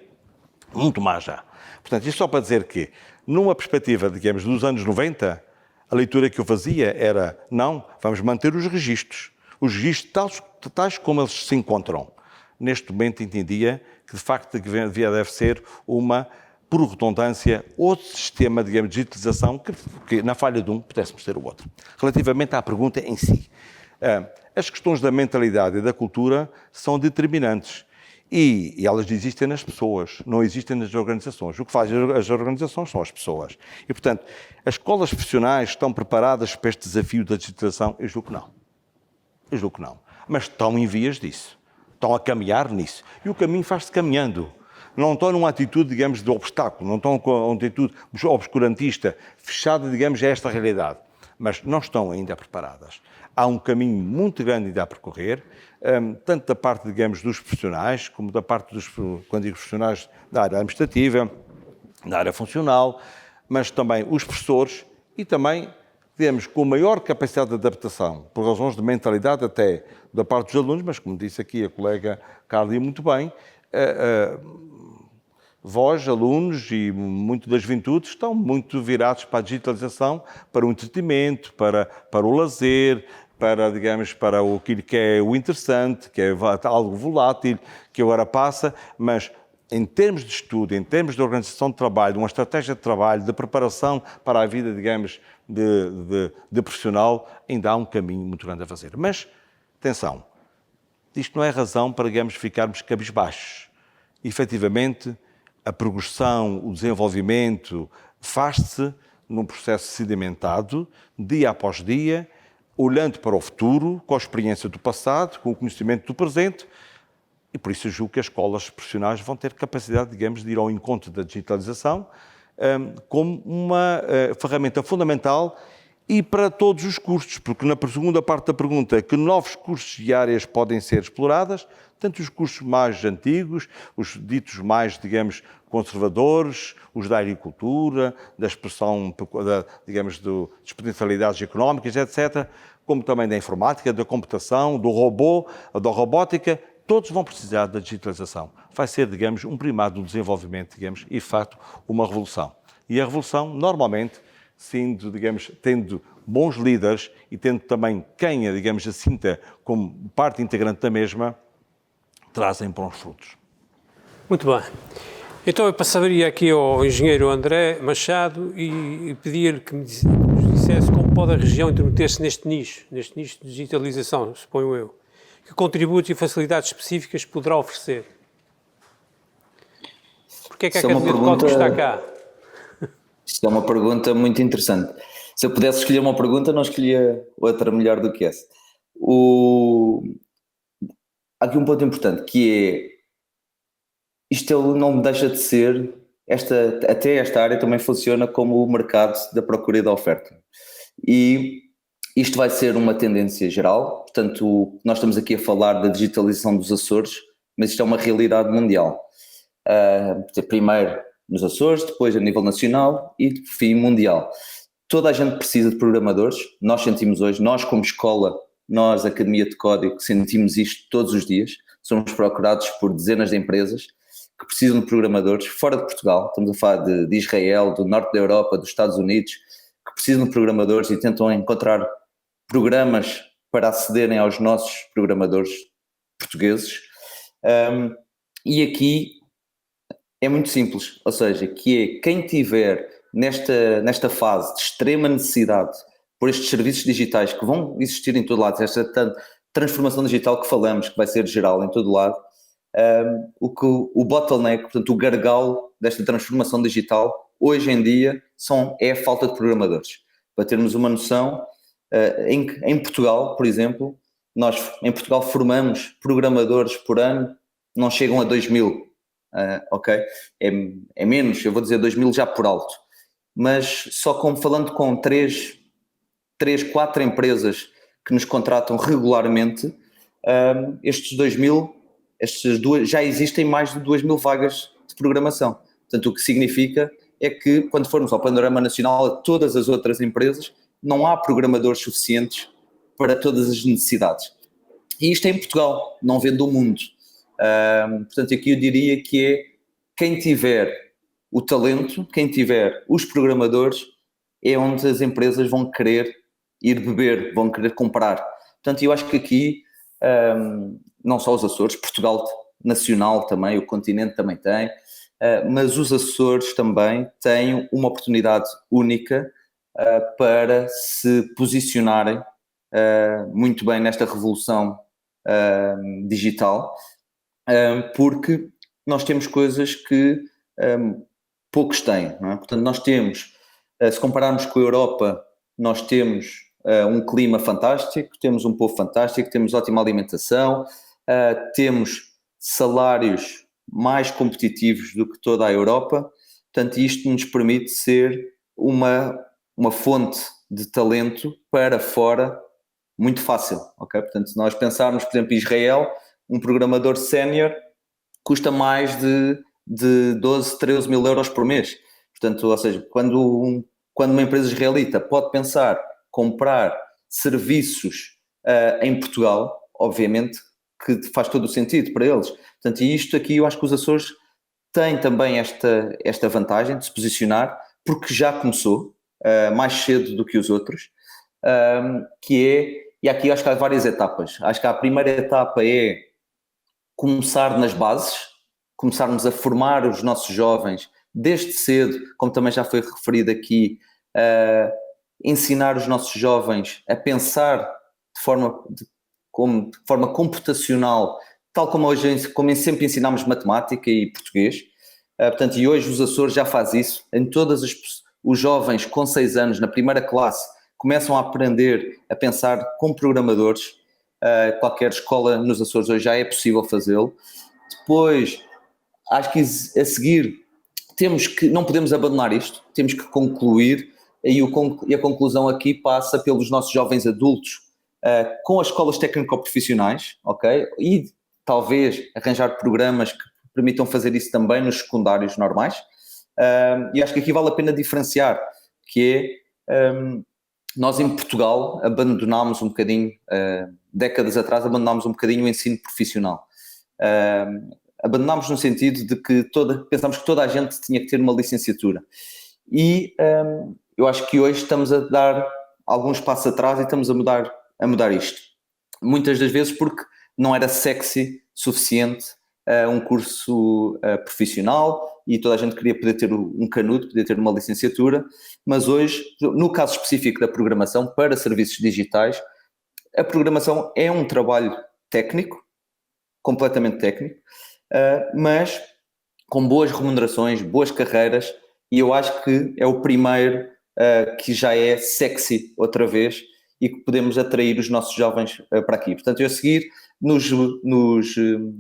muito mais já. Portanto, isto só para dizer que, numa perspectiva, digamos, dos anos 90, a leitura que eu fazia era, não, vamos manter os registros tais como eles se encontram. Neste momento entendia que, de facto, deve ser por redundância, outro sistema, digamos, de digitalização que na falha de um, pudéssemos ter o outro. Relativamente à pergunta em si, as questões da mentalidade e da cultura são determinantes. E elas existem nas pessoas, não existem nas organizações. O que faz as organizações são as pessoas. E, portanto, as escolas profissionais estão preparadas para este desafio da digitalização? Eu julgo que não. Mas estão em vias disso. Estão a caminhar nisso. E o caminho faz-se caminhando. Não estão numa atitude, digamos, de obstáculo, não estão com uma atitude obscurantista, fechada, digamos, a esta realidade. Mas não estão ainda preparadas. Há um caminho muito grande ainda a percorrer, tanto da parte, digamos, dos profissionais, como da parte quando digo profissionais, da área administrativa, da área funcional, mas também os professores e também, digamos, com maior capacidade de adaptação, por razões de mentalidade até da parte dos alunos, mas como disse aqui a colega Carla muito bem, vós, alunos e muito das juventudes, estão muito virados para a digitalização, para o entretenimento, para o lazer, para, digamos, para aquilo que é o interessante, que é algo volátil, que agora passa, mas em termos de estudo, em termos de organização de trabalho, uma estratégia de trabalho, de preparação para a vida, digamos, de profissional, ainda há um caminho muito grande a fazer. Mas, atenção, isto não é razão para, digamos, ficarmos cabisbaixos. Efetivamente, a progressão, o desenvolvimento faz-se num processo sedimentado, dia após dia, olhando para o futuro, com a experiência do passado, com o conhecimento do presente, e por isso eu julgo que as escolas profissionais vão ter capacidade, digamos, de ir ao encontro da digitalização como uma ferramenta fundamental e para todos os cursos, porque na segunda parte da pergunta, que novos cursos e áreas podem ser exploradas, tanto os cursos mais antigos, os ditos mais, digamos, conservadores, os da agricultura, da expressão, digamos, das potencialidades económicas, etc., como também da informática, da computação, do robô, da robótica, todos vão precisar da digitalização. Vai ser, digamos, um primado do desenvolvimento, digamos, e, de facto, uma revolução. E a revolução, normalmente, sendo, digamos, tendo bons líderes e tendo também quem a, digamos, assinta como parte integrante da mesma, trazem bons frutos. Muito bem. Então eu passaria aqui ao engenheiro André Machado e pedia-lhe que nos dissesse como pode a região intermeter-se neste nicho de digitalização, suponho eu. Que contributos e facilidades específicas poderá oferecer? Porque é que a Academia de Código está cá? Isto é uma pergunta muito interessante. Se eu pudesse escolher uma pergunta, não escolhia outra melhor do que essa. Há aqui um ponto importante, que é, isto não deixa de ser, até esta área também funciona como o mercado da procura e da oferta. E isto vai ser uma tendência geral, portanto, nós estamos aqui a falar da digitalização dos Açores, mas isto é uma realidade mundial. Primeiro nos Açores, depois a nível nacional e, por fim, mundial. Toda a gente precisa de programadores, nós sentimos hoje, nós como escola, nós, Academia de Código, sentimos isto todos os dias, somos procurados por dezenas de empresas que precisam de programadores fora de Portugal, estamos a falar de Israel, do norte da Europa, dos Estados Unidos, que precisam de programadores e tentam encontrar programas para acederem aos nossos programadores portugueses. E aqui é muito simples, ou seja, que é quem tiver nesta fase de extrema necessidade por estes serviços digitais que vão existir em todo lado, esta transformação digital que falamos, que vai ser geral em todo lado, o bottleneck, portanto o gargalo desta transformação digital, hoje em dia é a falta de programadores. Para termos uma noção, em Portugal, por exemplo, nós em Portugal formamos programadores por ano, não chegam a 2.000, ok? É menos, eu vou dizer 2.000 já por alto, mas só falando com 3, 4 empresas que nos contratam regularmente, estes 2.000, já existem mais de 2.000 vagas de programação. Portanto, o que significa é que quando formos ao panorama nacional, a todas as outras empresas, não há programadores suficientes para todas as necessidades. E isto é em Portugal, não vendo o mundo. Portanto, aqui eu diria que é quem tiver o talento, quem tiver os programadores, é onde as empresas vão querer ir beber, vão querer comprar. Portanto, eu acho que aqui, não só os Açores, Portugal nacional também, o continente também tem, mas os Açores também têm uma oportunidade única para se posicionarem muito bem nesta revolução digital, porque nós temos coisas que poucos têm, não é? Portanto, nós temos, se compararmos com a Europa, nós temos um clima fantástico, temos um povo fantástico, temos ótima alimentação, temos salários mais competitivos do que toda a Europa, portanto isto nos permite ser uma fonte de talento para fora muito fácil, ok? Portanto, se nós pensarmos, por exemplo, em Israel, um programador sénior custa mais de 12, 13 mil euros por mês. Portanto, ou seja, quando uma empresa israelita pode pensar comprar serviços em Portugal, obviamente que faz todo o sentido para eles. Portanto, e isto aqui eu acho que os Açores têm também esta vantagem de se posicionar, porque já começou mais cedo do que os outros, e aqui acho que há várias etapas. Acho que a primeira etapa é começar nas bases, começarmos a formar os nossos jovens desde cedo, como também já foi referido aqui, ensinar os nossos jovens a pensar de forma computacional, tal como hoje, como sempre ensinamos matemática e português. Portanto, e hoje os Açores já faz isso. Em todas os jovens com 6 anos, na primeira classe, começam a aprender a pensar como programadores. Qualquer escola nos Açores hoje já é possível fazê-lo. Depois, acho que a seguir não podemos abandonar isto, temos que concluir, e a conclusão aqui passa pelos nossos jovens adultos com as escolas técnico-profissionais, ok? E talvez arranjar programas que permitam fazer isso também nos secundários normais. E acho que aqui vale a pena diferenciar, que é, nós em Portugal abandonámos um bocadinho, décadas atrás abandonámos um bocadinho o ensino profissional. Abandonámos no sentido de que pensámos que toda a gente tinha que ter uma licenciatura. e eu acho que hoje estamos a dar alguns passos atrás e estamos a mudar isto. Muitas das vezes porque não era sexy suficiente um curso profissional e toda a gente queria poder ter um canudo, poder ter uma licenciatura, mas hoje, no caso específico da programação para serviços digitais, a programação é um trabalho técnico, completamente técnico, mas com boas remunerações, boas carreiras, e eu acho que é o primeiro que já é sexy outra vez e que podemos atrair os nossos jovens para aqui. Portanto, eu a seguir, nos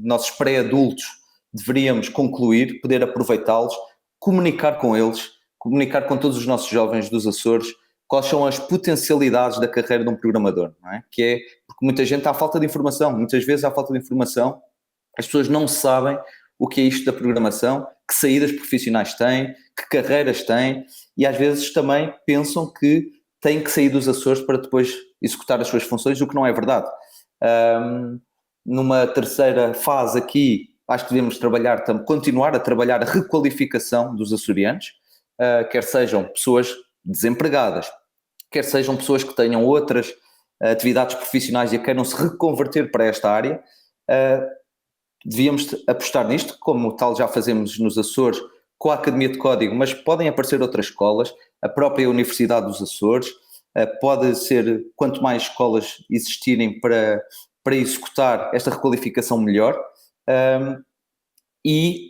nossos pré-adultos, deveríamos concluir, poder aproveitá-los, comunicar com eles, comunicar com todos os nossos jovens dos Açores, quais são as potencialidades da carreira de um programador, não é? Que é, porque muita gente há falta de informação, muitas vezes há falta de informação, as pessoas não sabem o que é isto da programação, que saídas profissionais têm, que carreiras têm, e às vezes também pensam que têm que sair dos Açores para depois executar as suas funções, o que não é verdade. Numa terceira fase aqui, acho que devemos continuar a trabalhar a requalificação dos açorianos, quer sejam pessoas desempregadas, quer sejam pessoas que tenham outras atividades profissionais e queiram se reconverter para esta área. Devíamos apostar nisto, como tal já fazemos nos Açores com a Academia de Código, mas podem aparecer outras escolas, a própria Universidade dos Açores, pode ser, quanto mais escolas existirem para executar esta requalificação melhor, e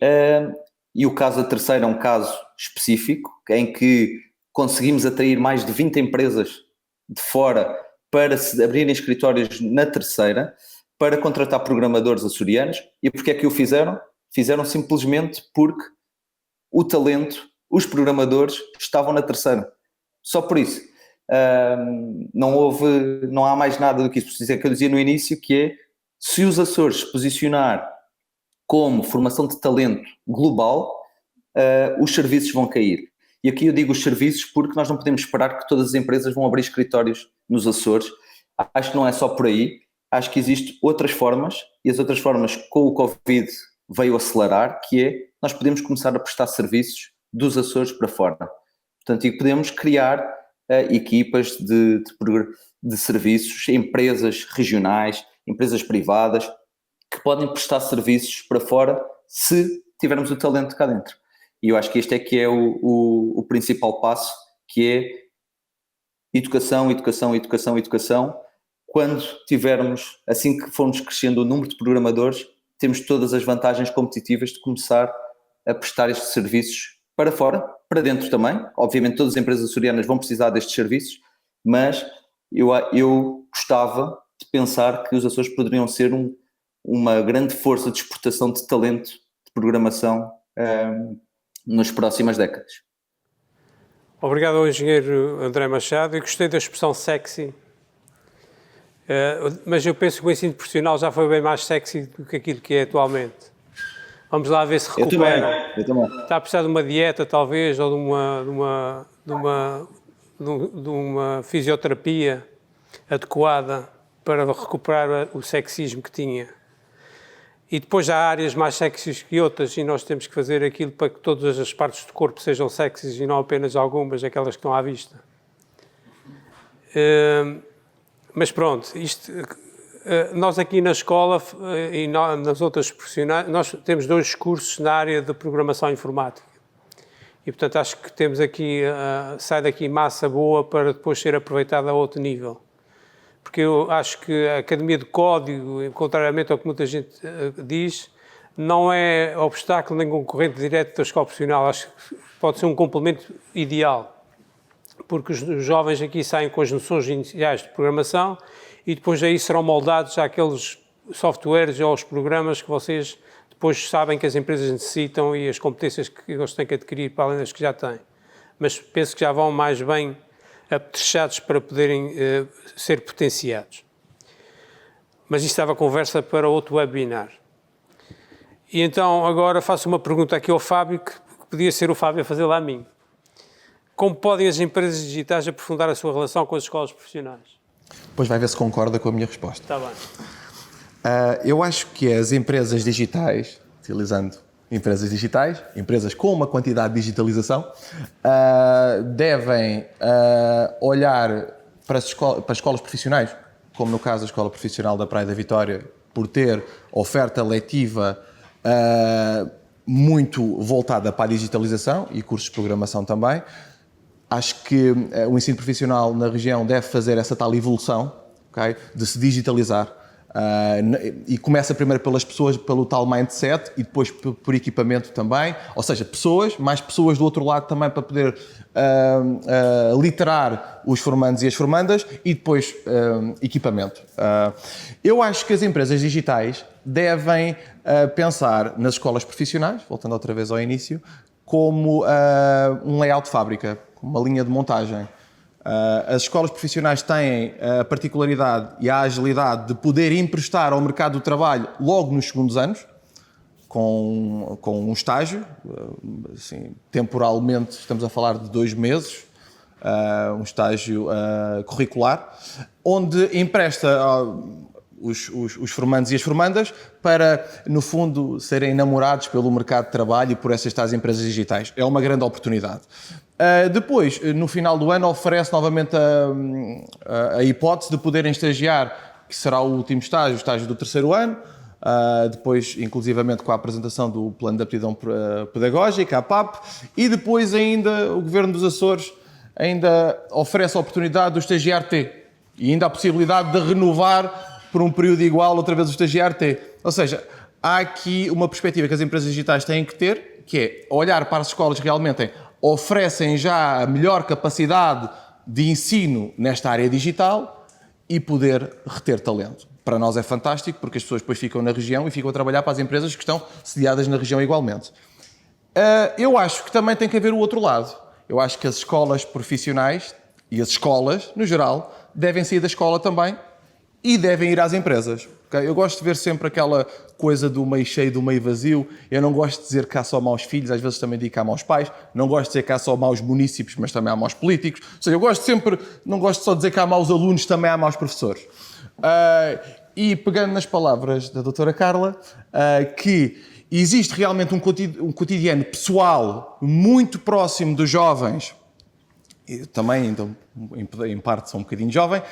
o caso da terceira é um caso específico, em que conseguimos atrair mais de 20 empresas de fora para se abrirem escritórios na terceira, para contratar programadores açorianos. E porquê é que o fizeram? Fizeram simplesmente porque o talento, os programadores estavam na terceira. Só por isso. Não há mais nada do que isso. Isso é que eu dizia no início, que é, se os Açores se posicionar como formação de talento global, os serviços vão cair. E aqui eu digo os serviços porque nós não podemos esperar que todas as empresas vão abrir escritórios nos Açores. Acho que não é só por aí. Acho que existem outras formas, e as outras formas com o Covid veio acelerar, que é, nós podemos começar a prestar serviços dos Açores para fora. Portanto, e podemos criar equipas de serviços, empresas regionais, empresas privadas, que podem prestar serviços para fora se tivermos o talento cá dentro. E eu acho que este é que é o principal passo, que é educação, educação, educação, educação. Quando tivermos, assim que formos crescendo o número de programadores, temos todas as vantagens competitivas de começar a prestar estes serviços para fora, para dentro também. Obviamente todas as empresas açorianas vão precisar destes serviços, mas eu gostava de pensar que os Açores poderiam ser uma grande força de exportação de talento de programação nas próximas décadas. Obrigado ao engenheiro André Machado. Eu gostei da expressão sexy. Mas eu penso que o ensino profissional já foi bem mais sexy do que aquilo que é atualmente. Vamos lá ver se recupera. Eu também. Está a precisar de uma dieta, talvez, ou de uma fisioterapia adequada para recuperar o sexismo que tinha. E depois há áreas mais sexys que outras, e nós temos que fazer aquilo para que todas as partes do corpo sejam sexys e não apenas algumas, aquelas que estão à vista. Mas pronto, nós aqui na escola e nas outras profissionais, nós temos 2 cursos na área de programação informática. E, portanto, acho que temos aqui, sai daqui massa boa para depois ser aproveitada a outro nível. Porque eu acho que a Academia de Código, contrariamente ao que muita gente diz, não é obstáculo nem concorrente direto da escola profissional. Acho que pode ser um complemento ideal. Porque os jovens aqui saem com as noções iniciais de programação e depois aí serão moldados àqueles softwares ou aos programas que vocês depois sabem que as empresas necessitam e as competências que eles têm que adquirir para além das que já têm. Mas penso que já vão mais bem apetrechados para poderem ser potenciados. Mas isto estava conversa para outro webinar. E então agora faço uma pergunta aqui ao Fábio, que podia ser o Fábio a fazê-la a mim. Como podem as empresas digitais aprofundar a sua relação com as escolas profissionais? Depois vai ver se concorda com a minha resposta. Está bem. Eu acho que as empresas digitais, utilizando empresas digitais, empresas com uma quantidade de digitalização, devem olhar para as escolas profissionais, como no caso da Escola Profissional da Praia da Vitória, por ter oferta letiva muito voltada para a digitalização e cursos de programação também. Acho que o ensino profissional na região deve fazer essa tal evolução, okay, de se digitalizar. E começa primeiro pelas pessoas, pelo tal mindset, e depois por equipamento também, ou seja, mais pessoas do outro lado também para poder literar os formandos e as formandas, e depois equipamento. Eu acho que as empresas digitais devem pensar nas escolas profissionais, voltando outra vez ao início, como um layout de fábrica, uma linha de montagem. As escolas profissionais têm a particularidade e a agilidade de poder emprestar ao mercado do trabalho logo nos segundos anos, com um estágio, assim, temporalmente estamos a falar de 2 meses, um estágio curricular, onde empresta os formandos e as formandas para, no fundo, serem namorados pelo mercado de trabalho e por essas tais empresas digitais. É uma grande oportunidade. Depois, no final do ano, oferece novamente a hipótese de poderem estagiar, que será o último estágio, o estágio do 3º ano, depois, inclusivamente, com a apresentação do Plano de Aptidão Pedagógica, a PAP, e depois ainda o Governo dos Açores ainda oferece a oportunidade do estagiário T, e ainda a possibilidade de renovar por um período igual outra vez o estagiário T. Ou seja, há aqui uma perspectiva que as empresas digitais têm que ter, que é olhar para as escolas que realmente oferecem já a melhor capacidade de ensino nesta área digital e poder reter talento. Para nós é fantástico, porque as pessoas depois ficam na região e ficam a trabalhar para as empresas que estão sediadas na região igualmente. Eu acho que também tem que haver o outro lado. Eu acho que as escolas profissionais e as escolas, no geral, devem sair da escola também e devem ir às empresas. Okay? Eu gosto de ver sempre aquela coisa do meio cheio, do meio vazio. Eu não gosto de dizer que há só maus filhos, às vezes também digo que há maus pais. Não gosto de dizer que há só maus munícipes, mas também há maus políticos. Ou seja, eu gosto sempre, não gosto só de dizer que há maus alunos, também há maus professores. E pegando nas palavras da doutora Carla, que existe realmente um cotidiano pessoal muito próximo dos jovens, e também, então, em parte sou um bocadinho jovem,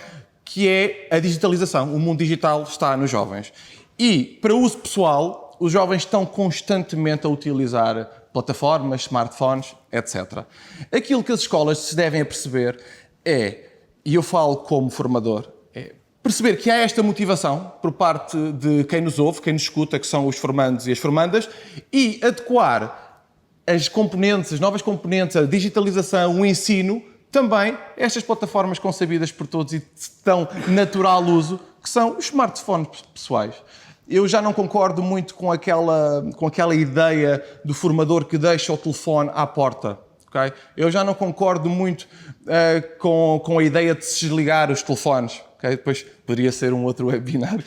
que é a digitalização. O mundo digital está nos jovens. E, para uso pessoal, os jovens estão constantemente a utilizar plataformas, smartphones, etc. Aquilo que as escolas se devem perceber é, e eu falo como formador, é perceber que há esta motivação por parte de quem nos ouve, quem nos escuta, que são os formandos e as formandas, e adequar as componentes, as novas componentes, a digitalização, o ensino, também estas plataformas concebidas por todos e de tão natural uso, que são os smartphones pessoais. Eu já não concordo muito com aquela ideia do formador que deixa o telefone à porta. Okay? Eu já não concordo muito com a ideia de se desligar os telefones. Okay? Depois poderia ser um outro webinar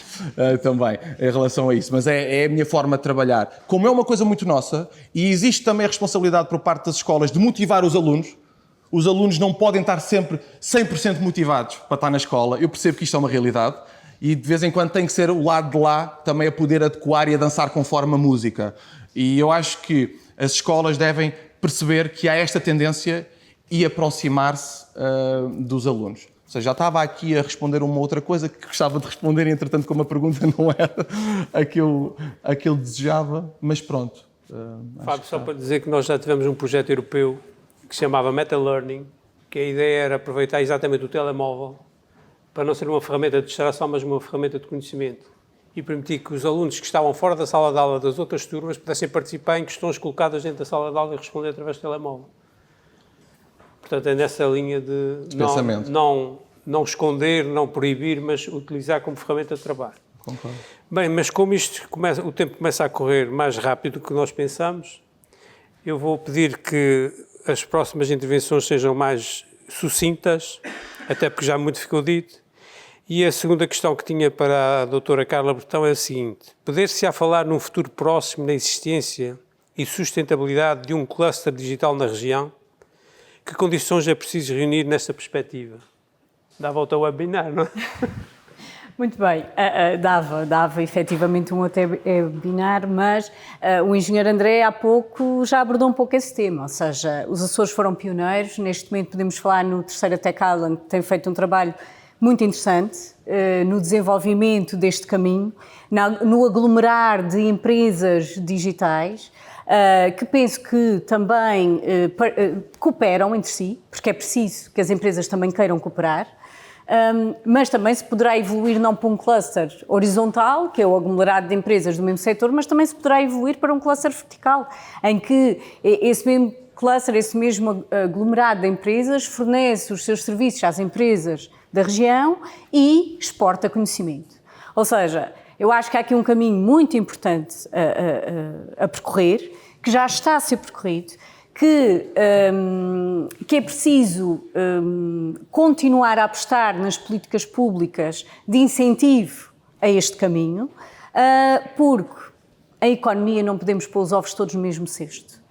também em relação a isso. Mas é a minha forma de trabalhar. Como é uma coisa muito nossa, e existe também a responsabilidade por parte das escolas de motivar os alunos não podem estar sempre 100% motivados para estar na escola. Eu percebo que isto é uma realidade. E de vez em quando tem que ser o lado de lá também a poder adequar e a dançar conforme a música. E eu acho que as escolas devem perceber que há esta tendência e aproximar-se dos alunos. Ou seja, já estava aqui a responder uma outra coisa que gostava de responder, e entretanto como a pergunta não era a que eu desejava, mas pronto. Fábio, só para dizer que nós já tivemos um projeto europeu que se chamava Meta Learning, que a ideia era aproveitar exatamente o telemóvel para não ser uma ferramenta de distração, mas uma ferramenta de conhecimento, e permitir que os alunos que estavam fora da sala de aula das outras turmas pudessem participar em questões colocadas dentro da sala de aula e responder através do telemóvel. Portanto, é nessa linha de não esconder, não proibir, mas utilizar como ferramenta de trabalho. Concordo. Bem, mas como o tempo começa a correr mais rápido do que nós pensamos, eu vou pedir que as próximas intervenções sejam mais sucintas, até porque já muito ficou dito. E a segunda questão que tinha para a doutora Carla Bertão é a seguinte: poder-se a falar num futuro próximo na existência e sustentabilidade de um cluster digital na região? Que condições é preciso reunir nessa perspectiva? Dá a volta ao webinar, não é? Muito bem, dava efetivamente um outro webinar, mas o engenheiro André há pouco já abordou um pouco esse tema, ou seja, os Açores foram pioneiros, neste momento podemos falar no Terceira Tech Island, que tem feito um trabalho muito interessante no desenvolvimento deste caminho, no aglomerar de empresas digitais, que penso que também cooperam entre si, porque é preciso que as empresas também queiram cooperar, mas também se poderá evoluir não para um cluster horizontal, que é o aglomerado de empresas do mesmo setor, mas também se poderá evoluir para um cluster vertical, em que esse mesmo cluster, esse mesmo aglomerado de empresas fornece os seus serviços às empresas da região e exporta conhecimento. Ou seja, eu acho que há aqui um caminho muito importante a percorrer, que já está a ser percorrido, que é preciso continuar a apostar nas políticas públicas de incentivo a este caminho, porque a economia não podemos pôr os ovos todos no mesmo cesto.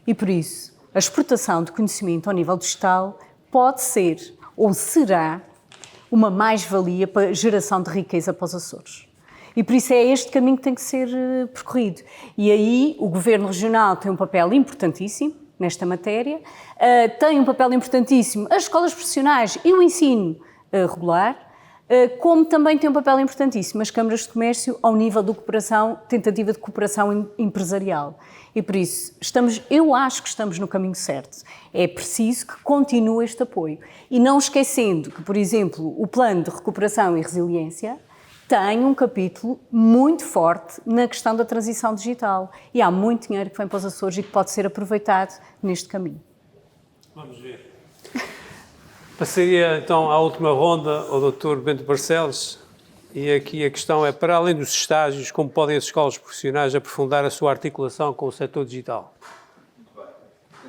E por isso, a exportação de conhecimento ao nível digital pode ser ou será uma mais-valia para a geração de riqueza para os Açores. E por isso é este caminho que tem que ser percorrido. E aí o Governo Regional tem um papel importantíssimo nesta matéria, tem um papel importantíssimo as escolas profissionais e o ensino regular, como também tem um papel importantíssimo as câmaras de comércio ao nível da cooperação, tentativa de cooperação empresarial. E por isso, eu acho que estamos no caminho certo. É preciso que continue este apoio. E não esquecendo que, por exemplo, o Plano de Recuperação e Resiliência tem um capítulo muito forte na questão da transição digital. E há muito dinheiro que vem para os Açores e que pode ser aproveitado neste caminho. Vamos ver. Passaria então à última ronda ao Dr. Bento Barcelos. E aqui a questão é, para além dos estágios, como podem as escolas profissionais aprofundar a sua articulação com o setor digital?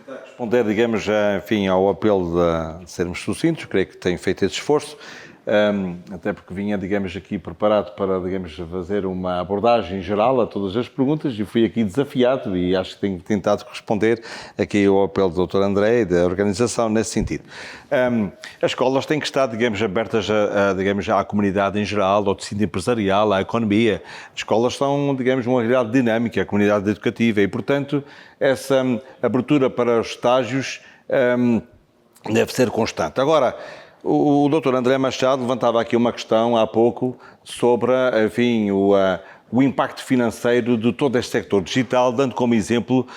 Tentar responder, digamos, enfim, ao apelo de sermos sucintos, creio que tenho feito esse esforço. Até porque vinha, digamos, aqui preparado para, digamos, fazer uma abordagem geral a todas as perguntas e fui aqui desafiado e acho que tenho tentado responder aqui ao apelo do Dr. André e da organização nesse sentido. As escolas têm que estar, digamos, abertas digamos, à comunidade em geral, ao tecido empresarial, à economia. As escolas são, digamos, uma realidade dinâmica, a comunidade educativa e, portanto, essa abertura para os estágios deve ser constante. Agora, o Dr. André Machado levantava aqui uma questão há pouco sobre, enfim, o impacto financeiro de todo este sector digital, dando como exemplo,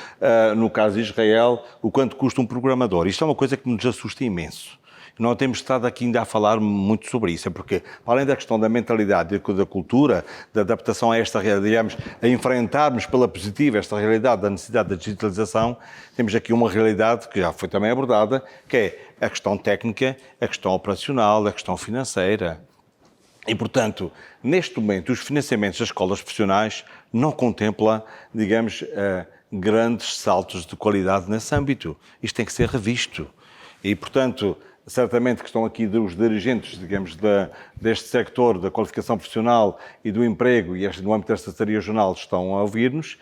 no caso de Israel, o quanto custa um programador. Isto é uma coisa que nos assusta imenso. Não temos estado aqui ainda a falar muito sobre isso, porque, além da questão da mentalidade, da cultura, da adaptação a esta realidade, digamos, a enfrentarmos pela positiva esta realidade da necessidade da digitalização, temos aqui uma realidade que já foi também abordada, que é a questão técnica, a questão operacional, a questão financeira. E, portanto, neste momento, os financiamentos das escolas profissionais não contemplam, digamos, grandes saltos de qualidade nesse âmbito. Isto tem que ser revisto. E, portanto, certamente que estão aqui os dirigentes, digamos, deste sector da qualificação profissional e do emprego e no âmbito da Secretaria Regional estão a ouvir-nos,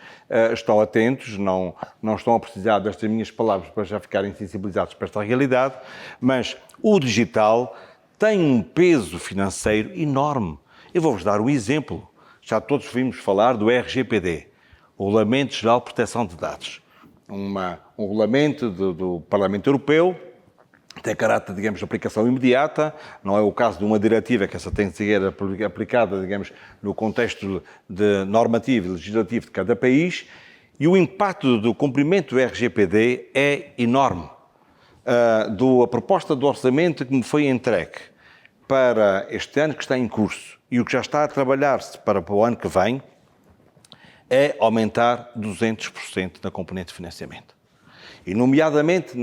estão atentos, não estão a precisar destas minhas palavras para já ficarem sensibilizados para esta realidade, mas o digital tem um peso financeiro enorme. Eu vou-vos dar um exemplo. Já todos vimos falar do RGPD, o Regulamento Geral de Proteção de Dados. Um regulamento do Parlamento Europeu, tem caráter, digamos, de aplicação imediata, não é o caso de uma diretiva que essa tem que ser aplicada, digamos, no contexto normativo e legislativo de cada país, e o impacto do cumprimento do RGPD é enorme. A proposta do orçamento que me foi entregue para este ano que está em curso e o que já está a trabalhar-se para o ano que vem é aumentar 200% na componente de financiamento. E, nomeadamente,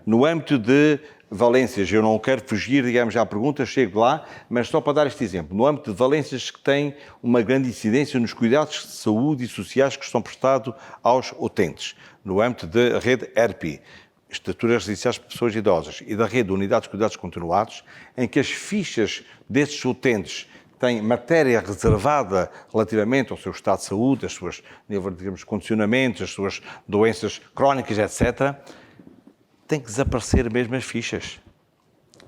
no âmbito de valências, eu não quero fugir, digamos, à pergunta, chego lá, mas só para dar este exemplo, no âmbito de valências que têm uma grande incidência nos cuidados de saúde e sociais que são prestados aos utentes, no âmbito da rede ERP, Estruturas Residenciais para Pessoas Idosas, e da rede de Unidades de Cuidados Continuados, em que as fichas desses utentes têm matéria reservada relativamente ao seu estado de saúde, as suas, digamos, condicionamentos, as suas doenças crónicas, etc., tem que desaparecer mesmo as fichas.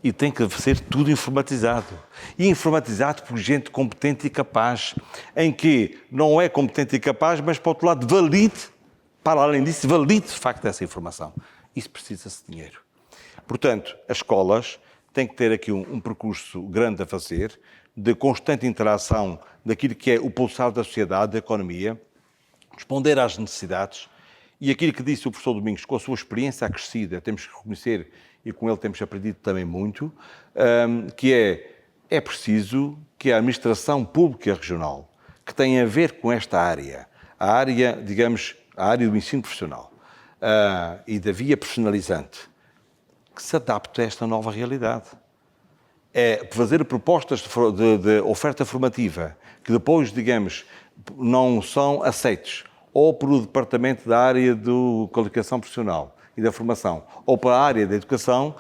e tem que ser tudo informatizado. E informatizado por gente competente e capaz, em que não é competente e capaz, mas, por outro lado, valide, para além disso, valide de facto essa informação. Isso precisa-se de dinheiro. Portanto, as escolas têm que ter aqui um percurso grande a fazer, de constante interação daquilo que é o pulsar da sociedade, da economia, responder às necessidades, e aquilo que disse o professor Domingos, com a sua experiência acrescida, temos que reconhecer, e com ele temos aprendido também muito, que é preciso que a administração pública regional, que tem a ver com esta área, a área, digamos, a área do ensino profissional e da via profissionalizante, que se adapte a esta nova realidade. É fazer propostas de oferta formativa que depois, digamos, não são aceites ou pelo departamento da área da qualificação profissional e da formação ou para a área da educação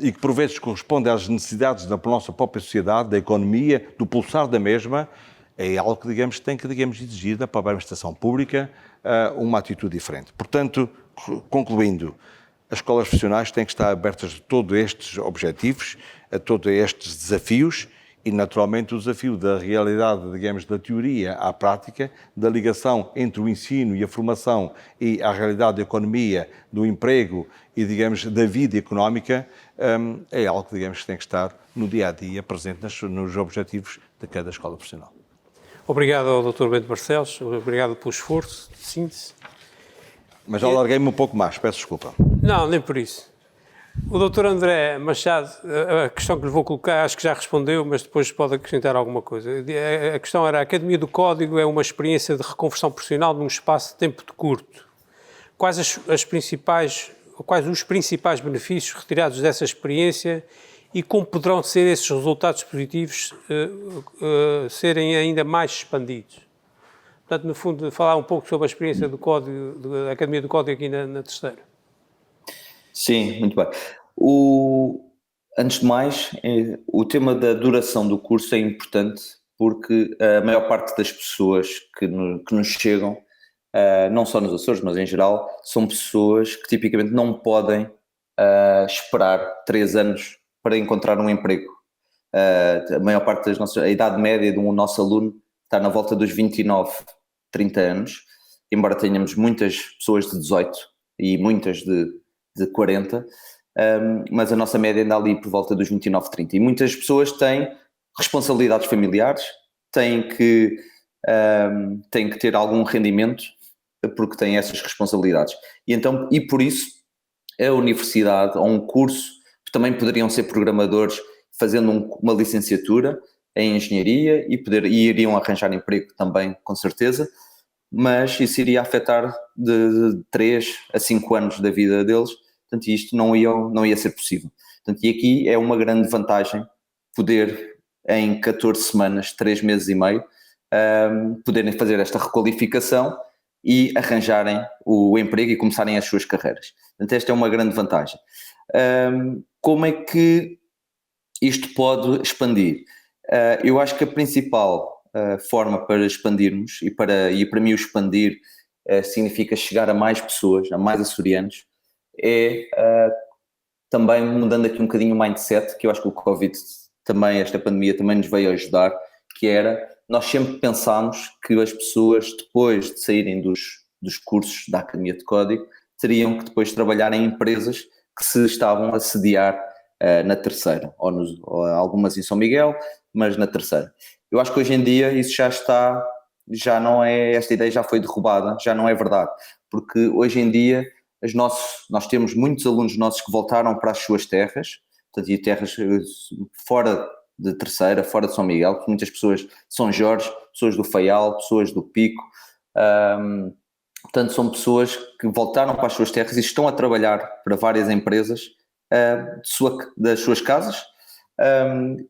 e que por vezes corresponde às necessidades da nossa própria sociedade, da economia, do pulsar da mesma, é algo que, digamos, tem que, digamos, exigir da própria administração pública uma atitude diferente. Portanto, concluindo, as escolas profissionais têm que estar abertas a todos estes objetivos, a todos estes desafios e, naturalmente, o desafio da realidade, digamos, da teoria à prática, da ligação entre o ensino e a formação e a realidade da economia, do emprego e, digamos, da vida económica, é algo que, digamos, tem que estar no dia-a-dia presente nos objetivos de cada escola profissional. Obrigado ao Dr. Bento Barcelos, obrigado pelo esforço de síntese. Mas já alarguei-me um pouco mais, peço desculpa. Não, nem por isso. O Dr. André Machado, a questão que lhe vou colocar, acho que já respondeu, mas depois pode acrescentar alguma coisa. A questão era, a Academia do Código é uma experiência de reconversão profissional num espaço de tempo curto. Quais os principais benefícios retirados dessa experiência e como poderão ser esses resultados positivos serem ainda mais expandidos? Portanto, no fundo, falar um pouco sobre a experiência do Código, da Academia do Código aqui na Terceira. Sim, muito bem. Antes de mais, o tema da duração do curso é importante porque a maior parte das pessoas que nos chegam, não só nos Açores, mas em geral, são pessoas que tipicamente não podem esperar 3 anos para encontrar um emprego. A maior parte a idade média de um nosso aluno está na volta dos 29, 30 anos, embora tenhamos muitas pessoas de 18 e muitas de 40, mas a nossa média anda ali por volta dos 29, 30. E muitas pessoas têm responsabilidades familiares, têm que ter algum rendimento porque têm essas responsabilidades. E por isso a universidade ou um curso, também poderiam ser programadores fazendo uma licenciatura em engenharia e iriam arranjar emprego também, com certeza, mas isso iria afetar de 3 a 5 anos da vida deles, portanto isto não ia ser possível. Portanto, e aqui é uma grande vantagem poder, em 14 semanas, 3 meses e meio, poderem fazer esta requalificação e arranjarem o emprego e começarem as suas carreiras. Portanto, esta é uma grande vantagem. Como é que isto pode expandir? Eu acho que a principal forma para expandirmos, e para mim o expandir significa chegar a mais pessoas, a mais açorianos, é também mudando aqui um bocadinho o mindset, que eu acho que o Covid também, esta pandemia também nos veio ajudar, que era, nós sempre pensámos que as pessoas, depois de saírem dos cursos da Academia de Código, teriam que depois trabalhar em empresas que se estavam a sediar na Terceira, ou algumas em São Miguel, mas na Terceira. Eu acho que hoje em dia isso já não é, esta ideia já foi derrubada, já não é verdade, porque hoje em dia nós temos muitos alunos nossos que voltaram para as suas terras, portanto, e terras fora de Terceira, fora de São Miguel, porque muitas pessoas de São Jorge, pessoas do Faial, pessoas do Pico, portanto, são pessoas que voltaram para as suas terras e estão a trabalhar para várias empresas das suas casas,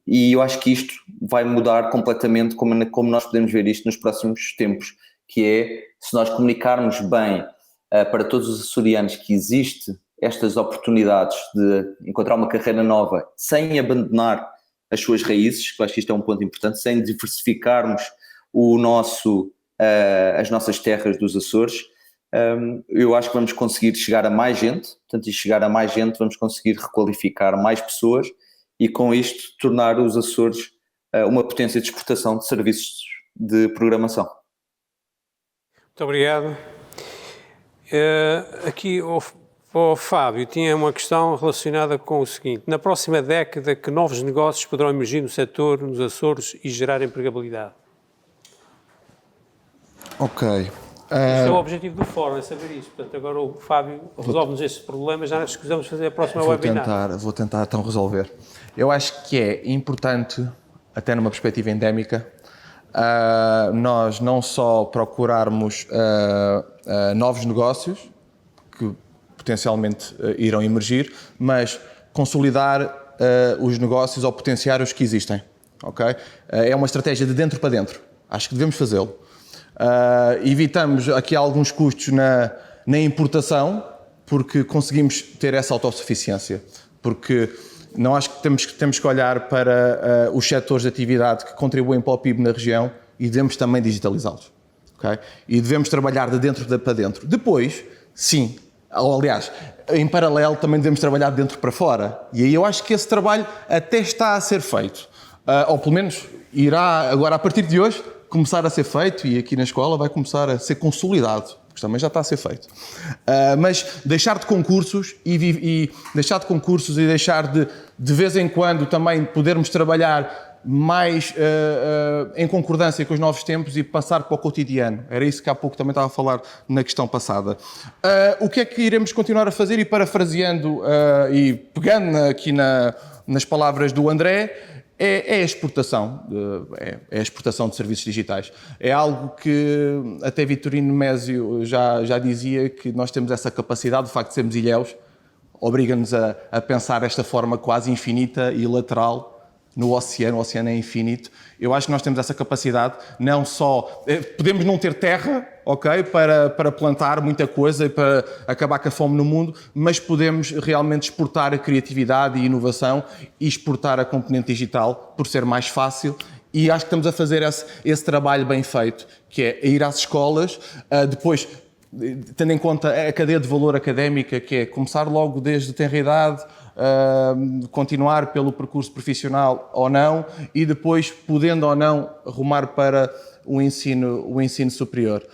e eu acho que isto vai mudar completamente como nós podemos ver isto nos próximos tempos, que é, se nós comunicarmos bem para todos os açorianos que existe estas oportunidades de encontrar uma carreira nova sem abandonar as suas raízes, que eu acho que isto é um ponto importante, sem diversificarmos as nossas terras dos Açores, eu acho que vamos conseguir chegar a mais gente, portanto, e chegar a mais gente vamos conseguir requalificar mais pessoas e com isto tornar os Açores uma potência de exportação de serviços de programação. Muito obrigado. Aqui o Fábio tinha uma questão relacionada com o seguinte: na próxima década, que novos negócios poderão emergir no setor, nos Açores, e gerar empregabilidade? Ok. Este é o objetivo do fórum, é saber isso. Portanto, agora o Fábio resolve-nos esse problema, já nos escusamos fazer a próxima webinar. Vou tentar então resolver. Eu acho que é importante, até numa perspectiva endémica, nós não só procurarmos novos negócios que potencialmente irão emergir, mas consolidar os negócios ou potenciar os que existem. Okay? É uma estratégia de dentro para dentro. Acho que devemos fazê-lo. Evitamos aqui alguns custos na importação, porque conseguimos ter essa autossuficiência. Porque não acho que temos que olhar para os setores de atividade que contribuem para o PIB na região e devemos também digitalizá-los. Okay? E devemos trabalhar de dentro para dentro. Depois, sim, aliás, em paralelo também devemos trabalhar de dentro para fora. E aí eu acho que esse trabalho até está a ser feito. Ou pelo menos irá agora, a partir de hoje, começar a ser feito, e aqui na escola vai começar a ser consolidado, porque também já está a ser feito. Mas deixar de concursos e deixar de vez em quando também podermos trabalhar mais em concordância com os novos tempos e passar para o cotidiano. Era isso que há pouco também estava a falar na questão passada. O que é que iremos continuar a fazer? E parafraseando e pegando aqui nas palavras do André, é a exportação, é a exportação de serviços digitais. É algo que até Vitorino Mésio já dizia, que nós temos essa capacidade, de facto de sermos ilhéus, obriga-nos a pensar esta forma quase infinita e lateral no oceano. O oceano é infinito. Eu acho que nós temos essa capacidade, não só... Podemos não ter terra, ok, para plantar muita coisa e para acabar com a fome no mundo, mas podemos realmente exportar a criatividade e inovação e exportar a componente digital por ser mais fácil. E acho que estamos a fazer esse trabalho bem feito, que é ir às escolas, depois... tendo em conta a cadeia de valor académica, que é começar logo desde tenra idade, continuar pelo percurso profissional ou não, e depois, podendo ou não, rumar para o ensino superior.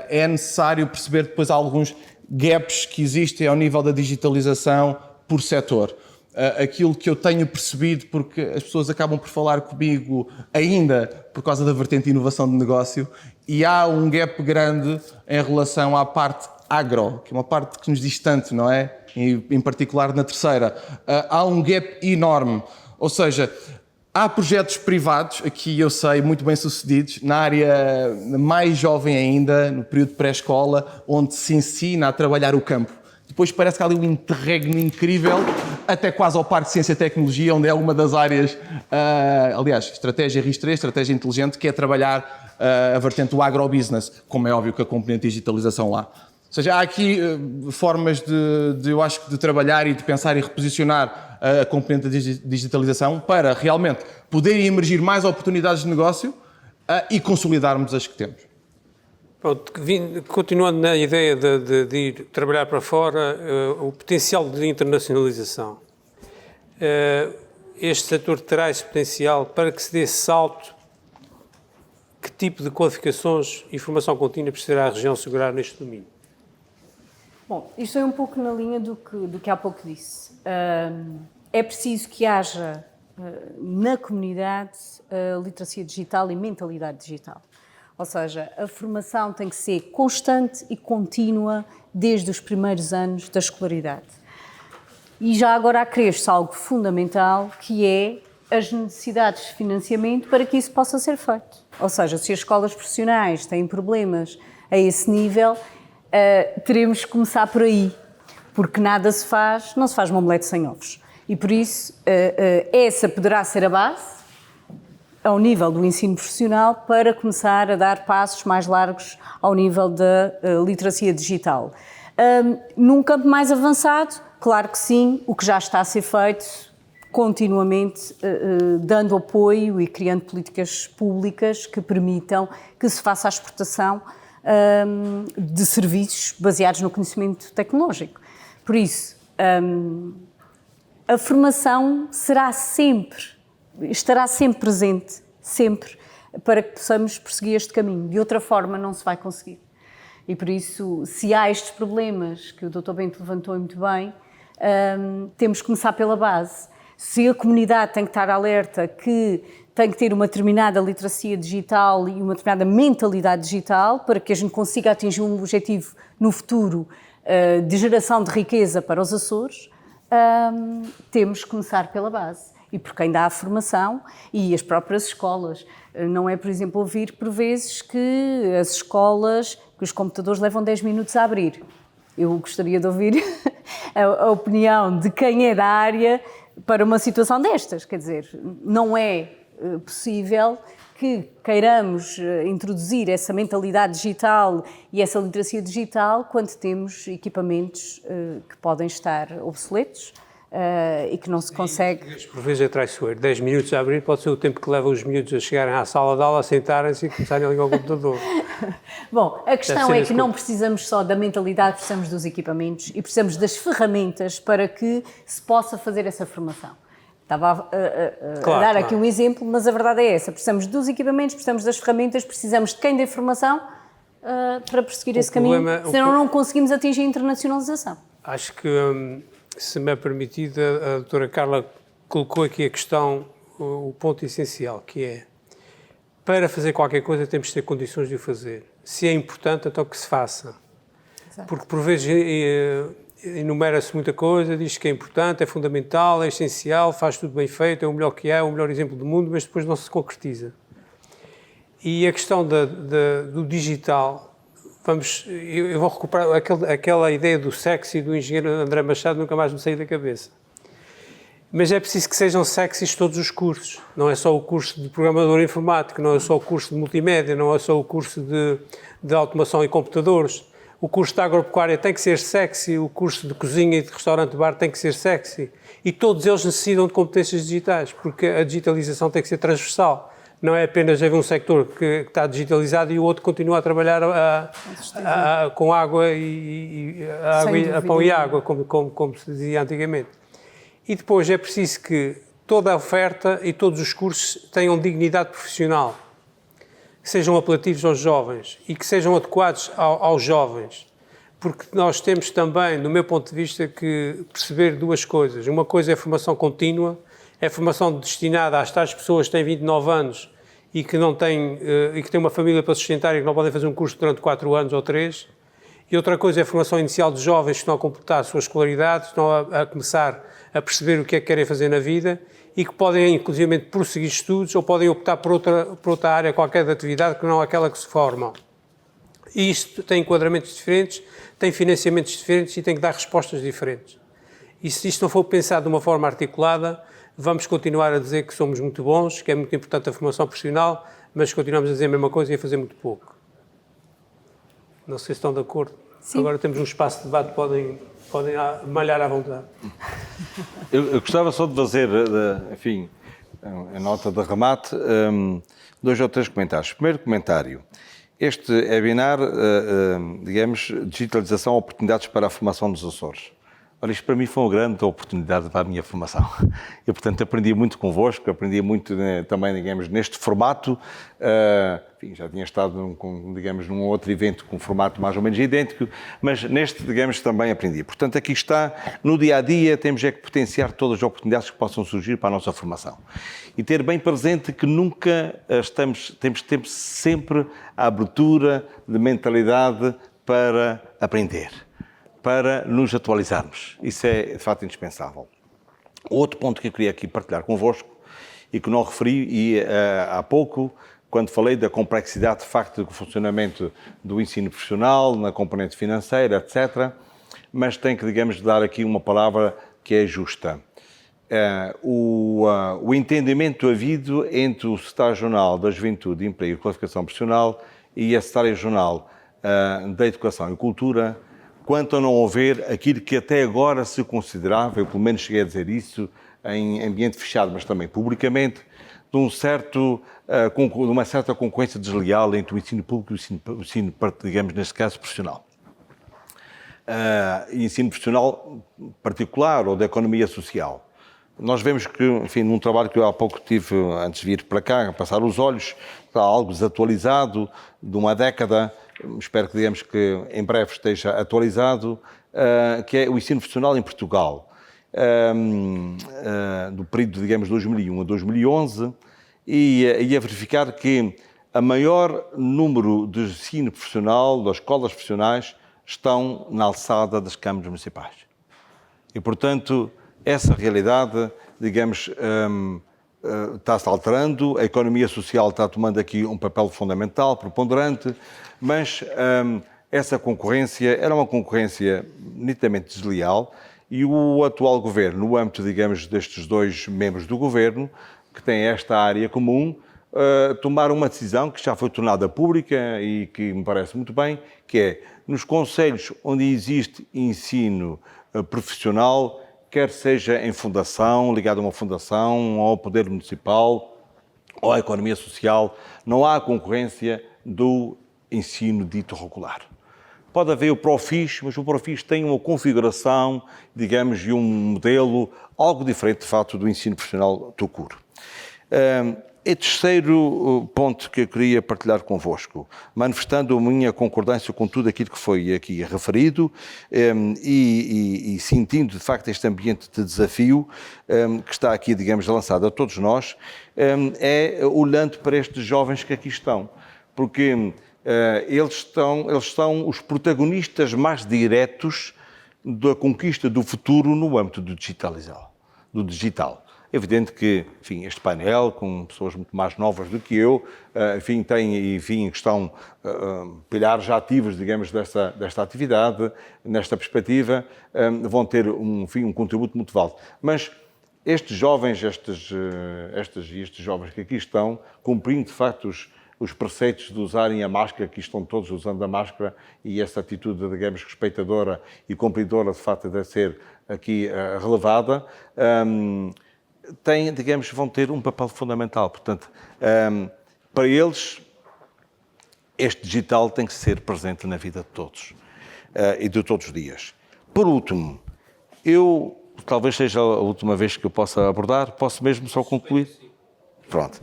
É necessário perceber depois alguns gaps que existem ao nível da digitalização por setor. Aquilo que eu tenho percebido, porque as pessoas acabam por falar comigo ainda por causa da vertente de inovação de negócio, e há um gap grande em relação à parte agro, que é uma parte que nos diz tanto, não é? E, em particular na terceira. Há um gap enorme, ou seja, há projetos privados, aqui eu sei, muito bem sucedidos, na área mais jovem ainda, no período de pré-escola, onde se ensina a trabalhar o campo. Depois parece que há ali um interregno incrível, até quase ao Parque de Ciência e Tecnologia, onde é uma das áreas, aliás, estratégia RIS3, estratégia inteligente, que é trabalhar a vertente do agrobusiness, como é óbvio que a componente de digitalização lá. Ou seja, há aqui formas eu acho, de trabalhar e de pensar e reposicionar a componente de digitalização para realmente poderem emergir mais oportunidades de negócio e consolidarmos as que temos. Pronto, continuando na ideia de ir trabalhar para fora, o potencial de internacionalização. Este setor terá esse potencial para que se dê esse salto? Que tipo de qualificações e formação contínua precisará a região assegurar neste domínio? Bom, isto é um pouco na linha do que há pouco disse. É preciso que haja na comunidade literacia digital e mentalidade digital. Ou seja, a formação tem que ser constante e contínua desde os primeiros anos da escolaridade. E já agora acresce algo fundamental, que é as necessidades de financiamento para que isso possa ser feito. Ou seja, se as escolas profissionais têm problemas a esse nível, teremos que começar por aí, porque nada se faz, não se faz uma omelete sem ovos. E por isso, essa poderá ser a base, ao nível do ensino profissional, para começar a dar passos mais largos ao nível da literacia digital. Num campo mais avançado, claro que sim, o que já está a ser feito, continuamente dando apoio e criando políticas públicas que permitam que se faça a exportação de serviços baseados no conhecimento tecnológico. Por isso, a formação estará sempre presente, sempre, para que possamos prosseguir este caminho. De outra forma, não se vai conseguir. E por isso, se há estes problemas que o Dr. Bento levantou muito bem, temos que começar pela base. Se a comunidade tem que estar alerta que tem que ter uma determinada literacia digital e uma determinada mentalidade digital para que a gente consiga atingir um objetivo no futuro de geração de riqueza para os Açores, temos que começar pela base. E porque ainda há formação e as próprias escolas. Não é, por exemplo, ouvir por vezes que as escolas, que os computadores levam 10 minutos a abrir. Eu gostaria de ouvir a opinião de quem é da área para uma situação destas. Quer dizer, não é possível que queiramos introduzir essa mentalidade digital e essa literacia digital quando temos equipamentos que podem estar obsoletos e que não se consegue... Por vezes é traiçoeiro. 10 minutos a abrir pode ser o tempo que leva os miúdos a chegarem à sala de aula, a sentarem-se e começarem a ligar o computador. Bom, a questão é que não precisamos só da mentalidade, precisamos dos equipamentos e precisamos das ferramentas para que se possa fazer essa formação. Estava a dar aqui um exemplo, mas a verdade é essa. Precisamos dos equipamentos, precisamos das ferramentas, precisamos de quem dê formação para prosseguir esse caminho, senão não conseguimos atingir a internacionalização. Acho que, se me é permitido, a doutora Carla colocou aqui a questão, o ponto essencial, que é, para fazer qualquer coisa temos de ter condições de o fazer. Se é importante, então que se faça. Exato. Porque por vezes enumera-se muita coisa, diz que é importante, é fundamental, é essencial, faz tudo bem feito, é o melhor que há, é o melhor exemplo do mundo, mas depois não se concretiza. E a questão do digital, eu vou recuperar aquela ideia do sexy do engenheiro André Machado, nunca mais me saiu da cabeça. Mas é preciso que sejam sexys todos os cursos. Não é só o curso de programador informático, não é só o curso de multimédia, não é só o curso de automação e computadores. O curso de agropecuária tem que ser sexy, o curso de cozinha e de restaurante-bar tem que ser sexy. E todos eles necessitam de competências digitais, porque a digitalização tem que ser transversal. Não é apenas haver um sector que está digitalizado e o outro continua a trabalhar com água a pão e água, como se dizia antigamente. E depois é preciso que toda a oferta e todos os cursos tenham dignidade profissional, que sejam apelativos aos jovens e que sejam adequados aos jovens. Porque nós temos também, do meu ponto de vista, que perceber duas coisas. Uma coisa é a formação contínua, é a formação destinada às tais pessoas que têm 29 anos e que não têm, e que têm uma família para sustentar e que não podem fazer um curso durante 4 anos ou 3. E outra coisa é a formação inicial de jovens que estão a completar a sua escolaridade, estão a começar a perceber o que é que querem fazer na vida e que podem, inclusive, prosseguir estudos ou podem optar por outra área qualquer de atividade que não aquela que se formam. E isto tem enquadramentos diferentes, tem financiamentos diferentes e tem que dar respostas diferentes. E se isto não for pensado de uma forma articulada, vamos continuar a dizer que somos muito bons, que é muito importante a formação profissional, mas continuamos a dizer a mesma coisa e a fazer muito pouco. Não sei se estão de acordo. Sim. Agora temos um espaço de debate, podem malhar à vontade. Eu gostava só de fazer, enfim, a nota de remate, 2 ou 3 comentários. Primeiro comentário. Este webinar, digamos, digitalização, oportunidades para a formação dos Açores. Olha, isto para mim foi uma grande oportunidade para a minha formação. Eu, portanto, aprendi muito convosco, aprendi muito também, digamos, neste formato. Enfim, já tinha estado, digamos, num outro evento com um formato mais ou menos idêntico, mas neste, digamos, também aprendi. Portanto, aqui está, no dia-a-dia, temos é que potenciar todas as oportunidades que possam surgir para a nossa formação. E ter bem presente que nunca temos sempre a abertura de mentalidade para aprender, para nos atualizarmos. Isso é, de facto, indispensável. Outro ponto que eu queria aqui partilhar convosco, e que não referi há pouco, quando falei da complexidade, de facto, do funcionamento do ensino profissional, na componente financeira, etc., mas tenho que, digamos, dar aqui uma palavra que é justa. O entendimento havido entre o Secretário Regional da Juventude, Emprego e Qualificação Profissional e a Secretária Regional da Educação e Cultura, quanto a não haver aquilo que até agora se considerava, eu pelo menos cheguei a dizer isso em ambiente fechado, mas também publicamente, de uma certa concorrência desleal entre o ensino público e o ensino, digamos, neste caso, profissional. Ensino profissional particular ou da economia social. Nós vemos que, enfim, num trabalho que eu há pouco tive, antes de vir para cá, a passar os olhos, está algo desatualizado, de uma década, espero que, digamos, que em breve esteja atualizado, que é o ensino profissional em Portugal, do período, digamos, 2001 a 2011, e a verificar que a maior número de ensino profissional, das escolas profissionais, estão na alçada das câmaras municipais. E, portanto, essa realidade, digamos, está-se alterando, a economia social está tomando aqui um papel fundamental, preponderante, mas essa concorrência era uma concorrência nitidamente desleal e o atual governo, no âmbito, digamos, destes dois membros do governo, que têm esta área comum, tomaram uma decisão que já foi tornada pública e que me parece muito bem, que é, nos concelhos onde existe ensino profissional, quer seja em fundação, ligado a uma fundação, ao poder municipal, ou à economia social, não há concorrência do ensino dito regular. Pode haver o Profis, mas o Profis tem uma configuração, digamos, e um modelo algo diferente, de facto, do ensino profissional tout court. E terceiro ponto que eu queria partilhar convosco, manifestando a minha concordância com tudo aquilo que foi aqui referido e sentindo, de facto, este ambiente de desafio que está aqui, digamos, lançado a todos nós, é olhando para estes jovens que aqui estão, porque eles são os protagonistas mais diretos da conquista do futuro no âmbito do digital. É evidente que, enfim, este painel, com pessoas muito mais novas do que eu, enfim, que estão pilares ativos, digamos, desta atividade, nesta perspectiva, vão ter um contributo muito válido. Mas estes jovens, estes jovens que aqui estão, cumprindo, de facto, os preceitos de usarem a máscara, que estão todos usando a máscara, e essa atitude, digamos, respeitadora e cumpridora, de facto, deve ser aqui relevada, vão ter um papel fundamental. Portanto, para eles, este digital tem que ser presente na vida de todos e de todos os dias. Por último, talvez seja a última vez que eu possa abordar, posso mesmo só concluir? Pronto.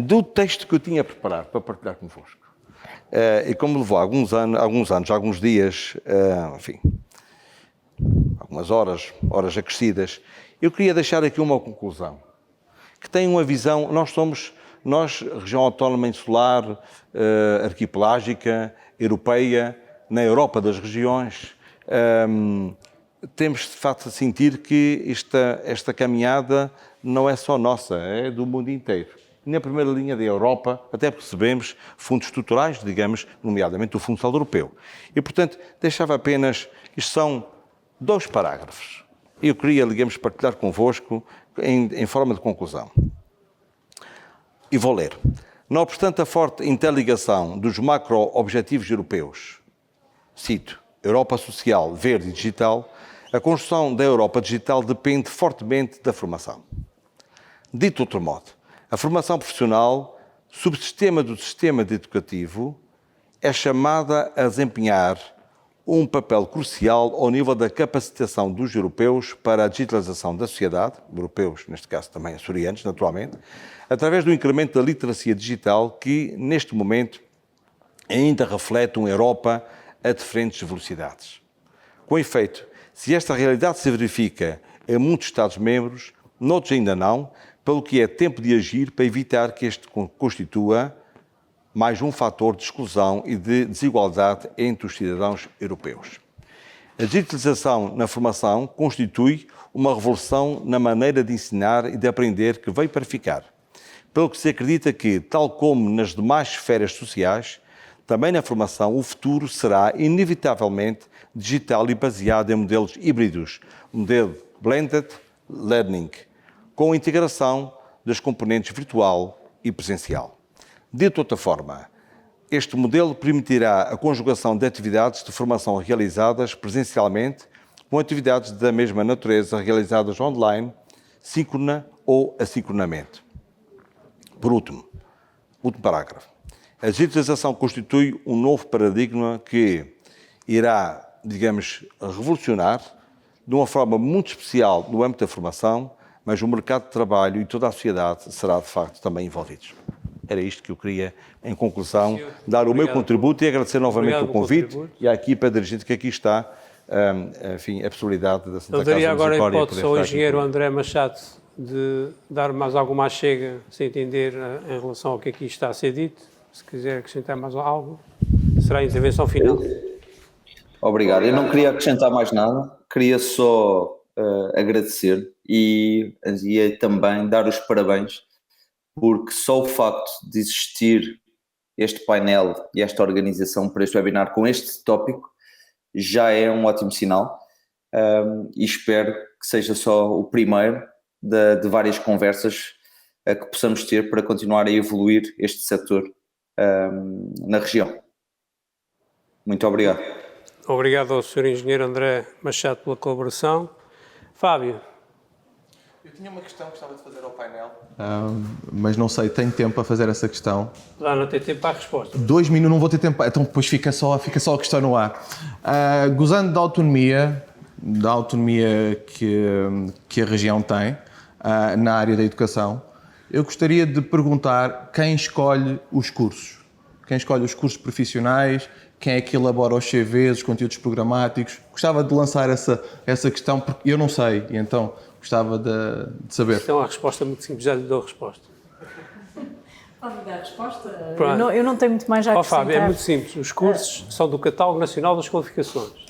Do texto que eu tinha preparado para partilhar convosco, e como levou alguns dias, enfim, algumas horas acrescidas, eu queria deixar aqui uma conclusão, que tem uma visão, nós, região autónoma insular, arquipelágica, europeia, na Europa das regiões, temos de facto a sentir que esta caminhada não é só nossa, é do mundo inteiro. Na primeira linha da Europa, até porque recebemos fundos estruturais, digamos, nomeadamente o Fundo Social Europeu. E, portanto, deixava apenas, isto são 2 parágrafos. Eu queria, digamos, partilhar convosco em forma de conclusão. E vou ler. Não obstante a forte interligação dos macro-objetivos europeus, cito, Europa social, verde e digital, a construção da Europa digital depende fortemente da formação. Dito de outro modo, a formação profissional, subsistema do sistema educativo, é chamada a desempenhar um papel crucial ao nível da capacitação dos europeus para a digitalização da sociedade, europeus, neste caso também açorianos, naturalmente, através do incremento da literacia digital que, neste momento, ainda reflete uma Europa a diferentes velocidades. Com efeito, se esta realidade se verifica em muitos Estados-membros, noutros ainda não, pelo que é tempo de agir para evitar que este constitua mais um fator de exclusão e de desigualdade entre os cidadãos europeus. A digitalização na formação constitui uma revolução na maneira de ensinar e de aprender que veio para ficar, pelo que se acredita que, tal como nas demais esferas sociais, também na formação o futuro será inevitavelmente digital e baseado em modelos híbridos, modelo Blended Learning, com a integração das componentes virtual e presencial. Dito de outra forma, este modelo permitirá a conjugação de atividades de formação realizadas presencialmente com atividades da mesma natureza realizadas online, síncrona ou assincronamente. Por último parágrafo. A digitalização constitui um novo paradigma que irá, digamos, revolucionar de uma forma muito especial no âmbito da formação, mas o mercado de trabalho e toda a sociedade será, de facto, também envolvidos. Era isto que eu queria, em conclusão, dar o meu contributo e agradecer novamente o convite e à equipa dirigente que aqui está, enfim, a possibilidade da Santa Casa de Misericórdia. Eu daria agora a hipótese ao engenheiro aqui. André Machado de dar mais alguma achega, sem entender, em relação ao que aqui está a ser dito. Se quiser acrescentar mais algo, será a intervenção final. Obrigado. Eu não queria acrescentar mais nada, queria só agradecer e também dar os parabéns, porque só o facto de existir este painel e esta organização para este webinar com este tópico já é um ótimo sinal, e espero que seja só o primeiro de várias conversas que possamos ter para continuar a evoluir este setor na região. Muito obrigado. Obrigado ao Sr. Engenheiro André Machado pela colaboração. Fábio. Eu tinha uma questão que gostava de fazer ao painel, mas não sei, tenho tempo para fazer essa questão. Lá não tem tempo para a resposta. 2 minutos, não vou ter tempo, então depois fica só a questão no ar. Gozando da autonomia que a região tem na área da educação, eu gostaria de perguntar quem escolhe os cursos. Quem escolhe os cursos profissionais, quem é que elabora os CVs, os conteúdos programáticos. Gostava de lançar essa questão, porque eu não sei, e então gostava de saber. Então a resposta é muito simples, já lhe dou a resposta. Pode dar a resposta? Eu não tenho muito mais a acrescentar. Fábio, é muito simples. Os cursos são do Catálogo Nacional das Qualificações.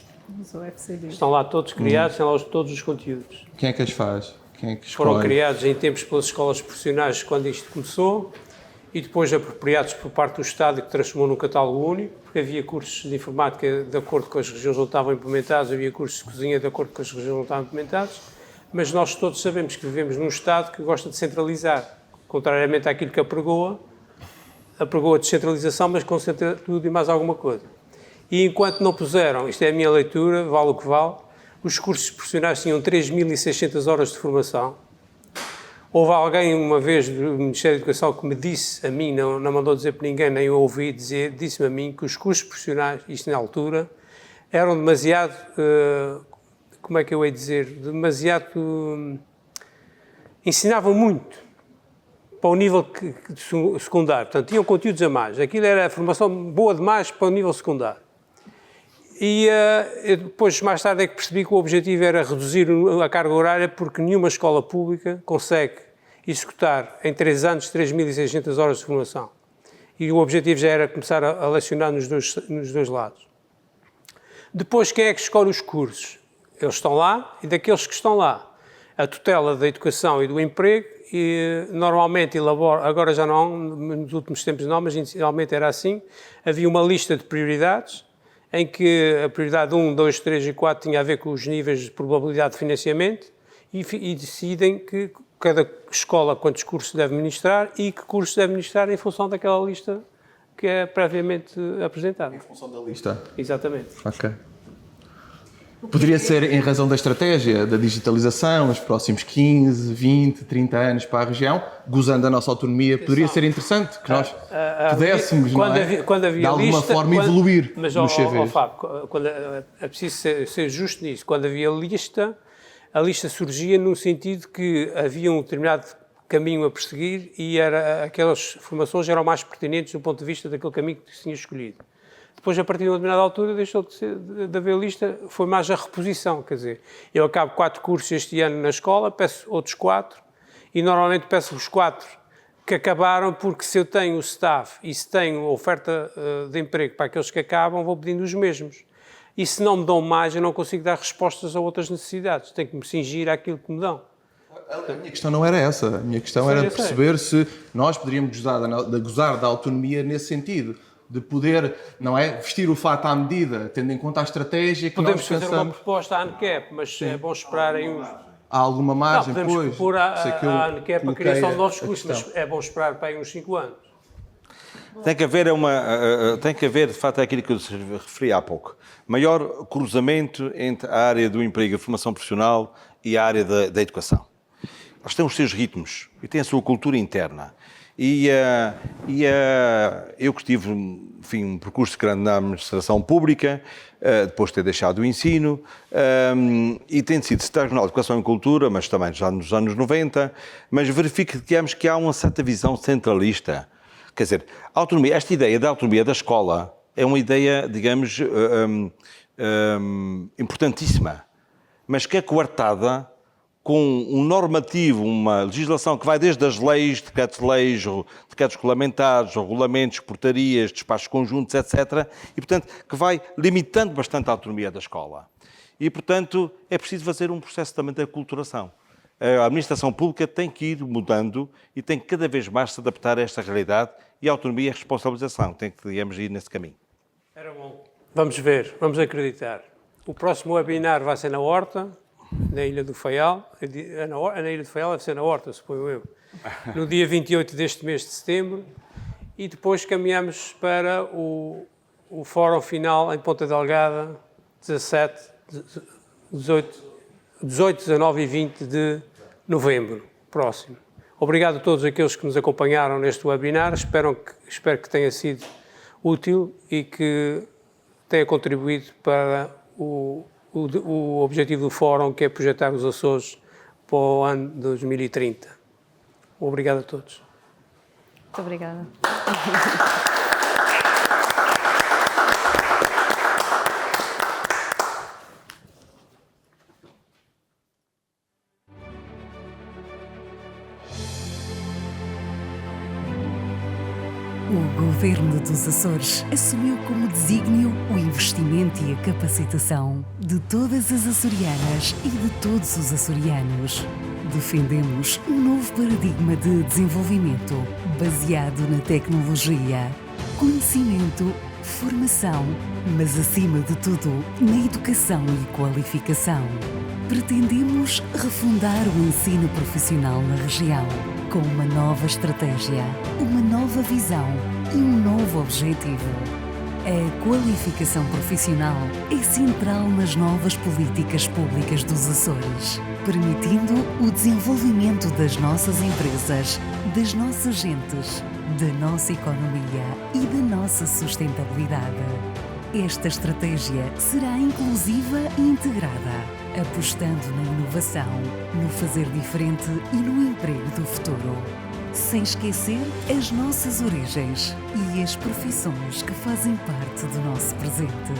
Estão lá todos criados, estão lá todos os conteúdos. Quem é que as faz? Quem é que escolhe? Foram criados em tempos pelas escolas profissionais quando isto começou e depois apropriados por parte do Estado, que transformou num catálogo único, porque havia cursos de informática de acordo com as regiões onde estavam implementados, havia cursos de cozinha de acordo com as regiões onde estavam implementados, mas nós todos sabemos que vivemos num Estado que gosta de centralizar, contrariamente àquilo que apregou a descentralização, mas concentra tudo e mais alguma coisa. E enquanto não puseram, isto é a minha leitura, vale o que vale, os cursos profissionais tinham 3.600 horas de formação. Houve alguém uma vez do Ministério da Educação que me disse a mim, não mandou dizer para ninguém, nem eu ouvi dizer, disse-me a mim que os cursos profissionais, isto na altura, eram demasiado, como é que eu ia dizer, ensinavam muito para o nível secundário, portanto tinham conteúdos a mais, aquilo era a formação boa demais para o nível secundário. E eu depois, mais tarde, é que percebi que o objetivo era reduzir a carga horária, porque nenhuma escola pública consegue executar em 3 anos 3.600 horas de formação. E o objetivo já era começar a lecionar nos dois lados. Depois, quem é que escolhe os cursos? Eles estão lá, e daqueles que estão lá, a tutela da educação e do emprego, e normalmente elabora, agora já não, nos últimos tempos não, mas inicialmente era assim, havia uma lista de prioridades, em que a prioridade 1, 2, 3 e 4 tinha a ver com os níveis de probabilidade de financiamento e decidem que cada escola quantos cursos deve ministrar e que cursos deve ministrar em função daquela lista que é previamente apresentada. Em função da lista? Exatamente. Ok. Poderia ser em razão da estratégia da digitalização, os próximos 15, 20, 30 anos para a região, gozando da nossa autonomia, poderia ser interessante que nós pudéssemos, de alguma forma, evoluir nos CVs. Fábio, é preciso ser justo nisso. Quando havia lista, a lista surgia no sentido que havia um determinado caminho a perseguir e aquelas formações eram mais pertinentes do ponto de vista daquele caminho que se tinha escolhido. Depois, a partir de uma determinada altura, deixou de haver lista, foi mais a reposição, quer dizer, eu acabo 4 cursos este ano na escola, peço outros 4, e normalmente peço os 4 que acabaram, porque se eu tenho o staff e se tenho oferta de emprego para aqueles que acabam, vou pedindo os mesmos. E se não me dão mais, eu não consigo dar respostas a outras necessidades, tenho que me cingir àquilo que me dão. A minha questão não era essa, a minha questão era de perceber se nós poderíamos gozar da autonomia nesse sentido. De poder, não é, vestir o fato à medida, tendo em conta a estratégia que podemos nós pensamos. Podemos fazer uma proposta à ANCAP, mas sim, é bom esperarem uns... Há alguma margem, podemos pois? propor à ANCAP a criação de novos cursos, mas é bom esperar para aí uns 5 anos. Tem que haver, de facto, aquilo que eu referi há pouco. Maior cruzamento entre a área do emprego e a formação profissional e a área da educação. Eles têm os seus ritmos e têm a sua cultura interna. Eu que tive, enfim, um percurso grande na administração pública, depois de ter deixado o ensino, e tenho sido secretário-geral de Educação e Cultura, mas também já nos anos 90, mas verifico, digamos, que há uma certa visão centralista. Quer dizer, a autonomia, esta ideia da autonomia da escola é uma ideia, digamos, importantíssima, mas que é coartada com um normativo, uma legislação que vai desde as leis, decretos-leis, decretos regulamentares, regulamentos, portarias, despachos conjuntos, etc. E, portanto, que vai limitando bastante a autonomia da escola. E, portanto, é preciso fazer um processo também de aculturação. A administração pública tem que ir mudando e tem que cada vez mais se adaptar a esta realidade, e a autonomia e a responsabilização tem que, digamos, ir nesse caminho. Era bom. Vamos ver, vamos acreditar. O próximo webinar vai ser na Horta, na Ilha do Faial. Na Ilha do Faial deve ser na Horta, suponho eu. No dia 28 deste mês de setembro. E depois caminhamos para o fórum final em Ponta Delgada, 18, 19 e 20 de novembro, próximo. Obrigado a todos aqueles que nos acompanharam neste webinar. Espero que tenha sido útil e que tenha contribuído para o objetivo do fórum, que é projetar os Açores para o ano 2030. Obrigado a todos. Muito obrigada. O Governo dos Açores assumiu como desígnio o investimento e a capacitação de todas as açorianas e de todos os açorianos. Defendemos um novo paradigma de desenvolvimento baseado na tecnologia, conhecimento, formação, mas acima de tudo, na educação e qualificação. Pretendemos refundar o ensino profissional na região com uma nova estratégia, uma nova visão e um novo objetivo. A qualificação profissional é central nas novas políticas públicas dos Açores, permitindo o desenvolvimento das nossas empresas, das nossas gentes, da nossa economia e da nossa sustentabilidade. Esta estratégia será inclusiva e integrada, apostando na inovação, no fazer diferente e no emprego do futuro. Sem esquecer as nossas origens e as profissões que fazem parte do nosso presente.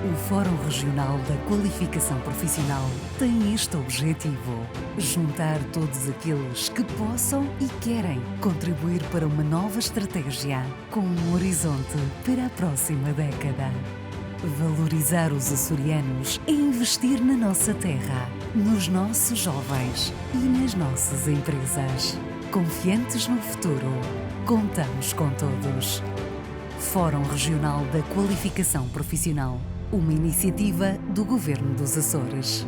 O Fórum Regional da Qualificação Profissional tem este objetivo: juntar todos aqueles que possam e querem contribuir para uma nova estratégia com um horizonte para a próxima década. Valorizar os açorianos é investir na nossa terra, nos nossos jovens e nas nossas empresas. Confiantes no futuro, contamos com todos. Fórum Regional da Qualificação Profissional, uma iniciativa do Governo dos Açores.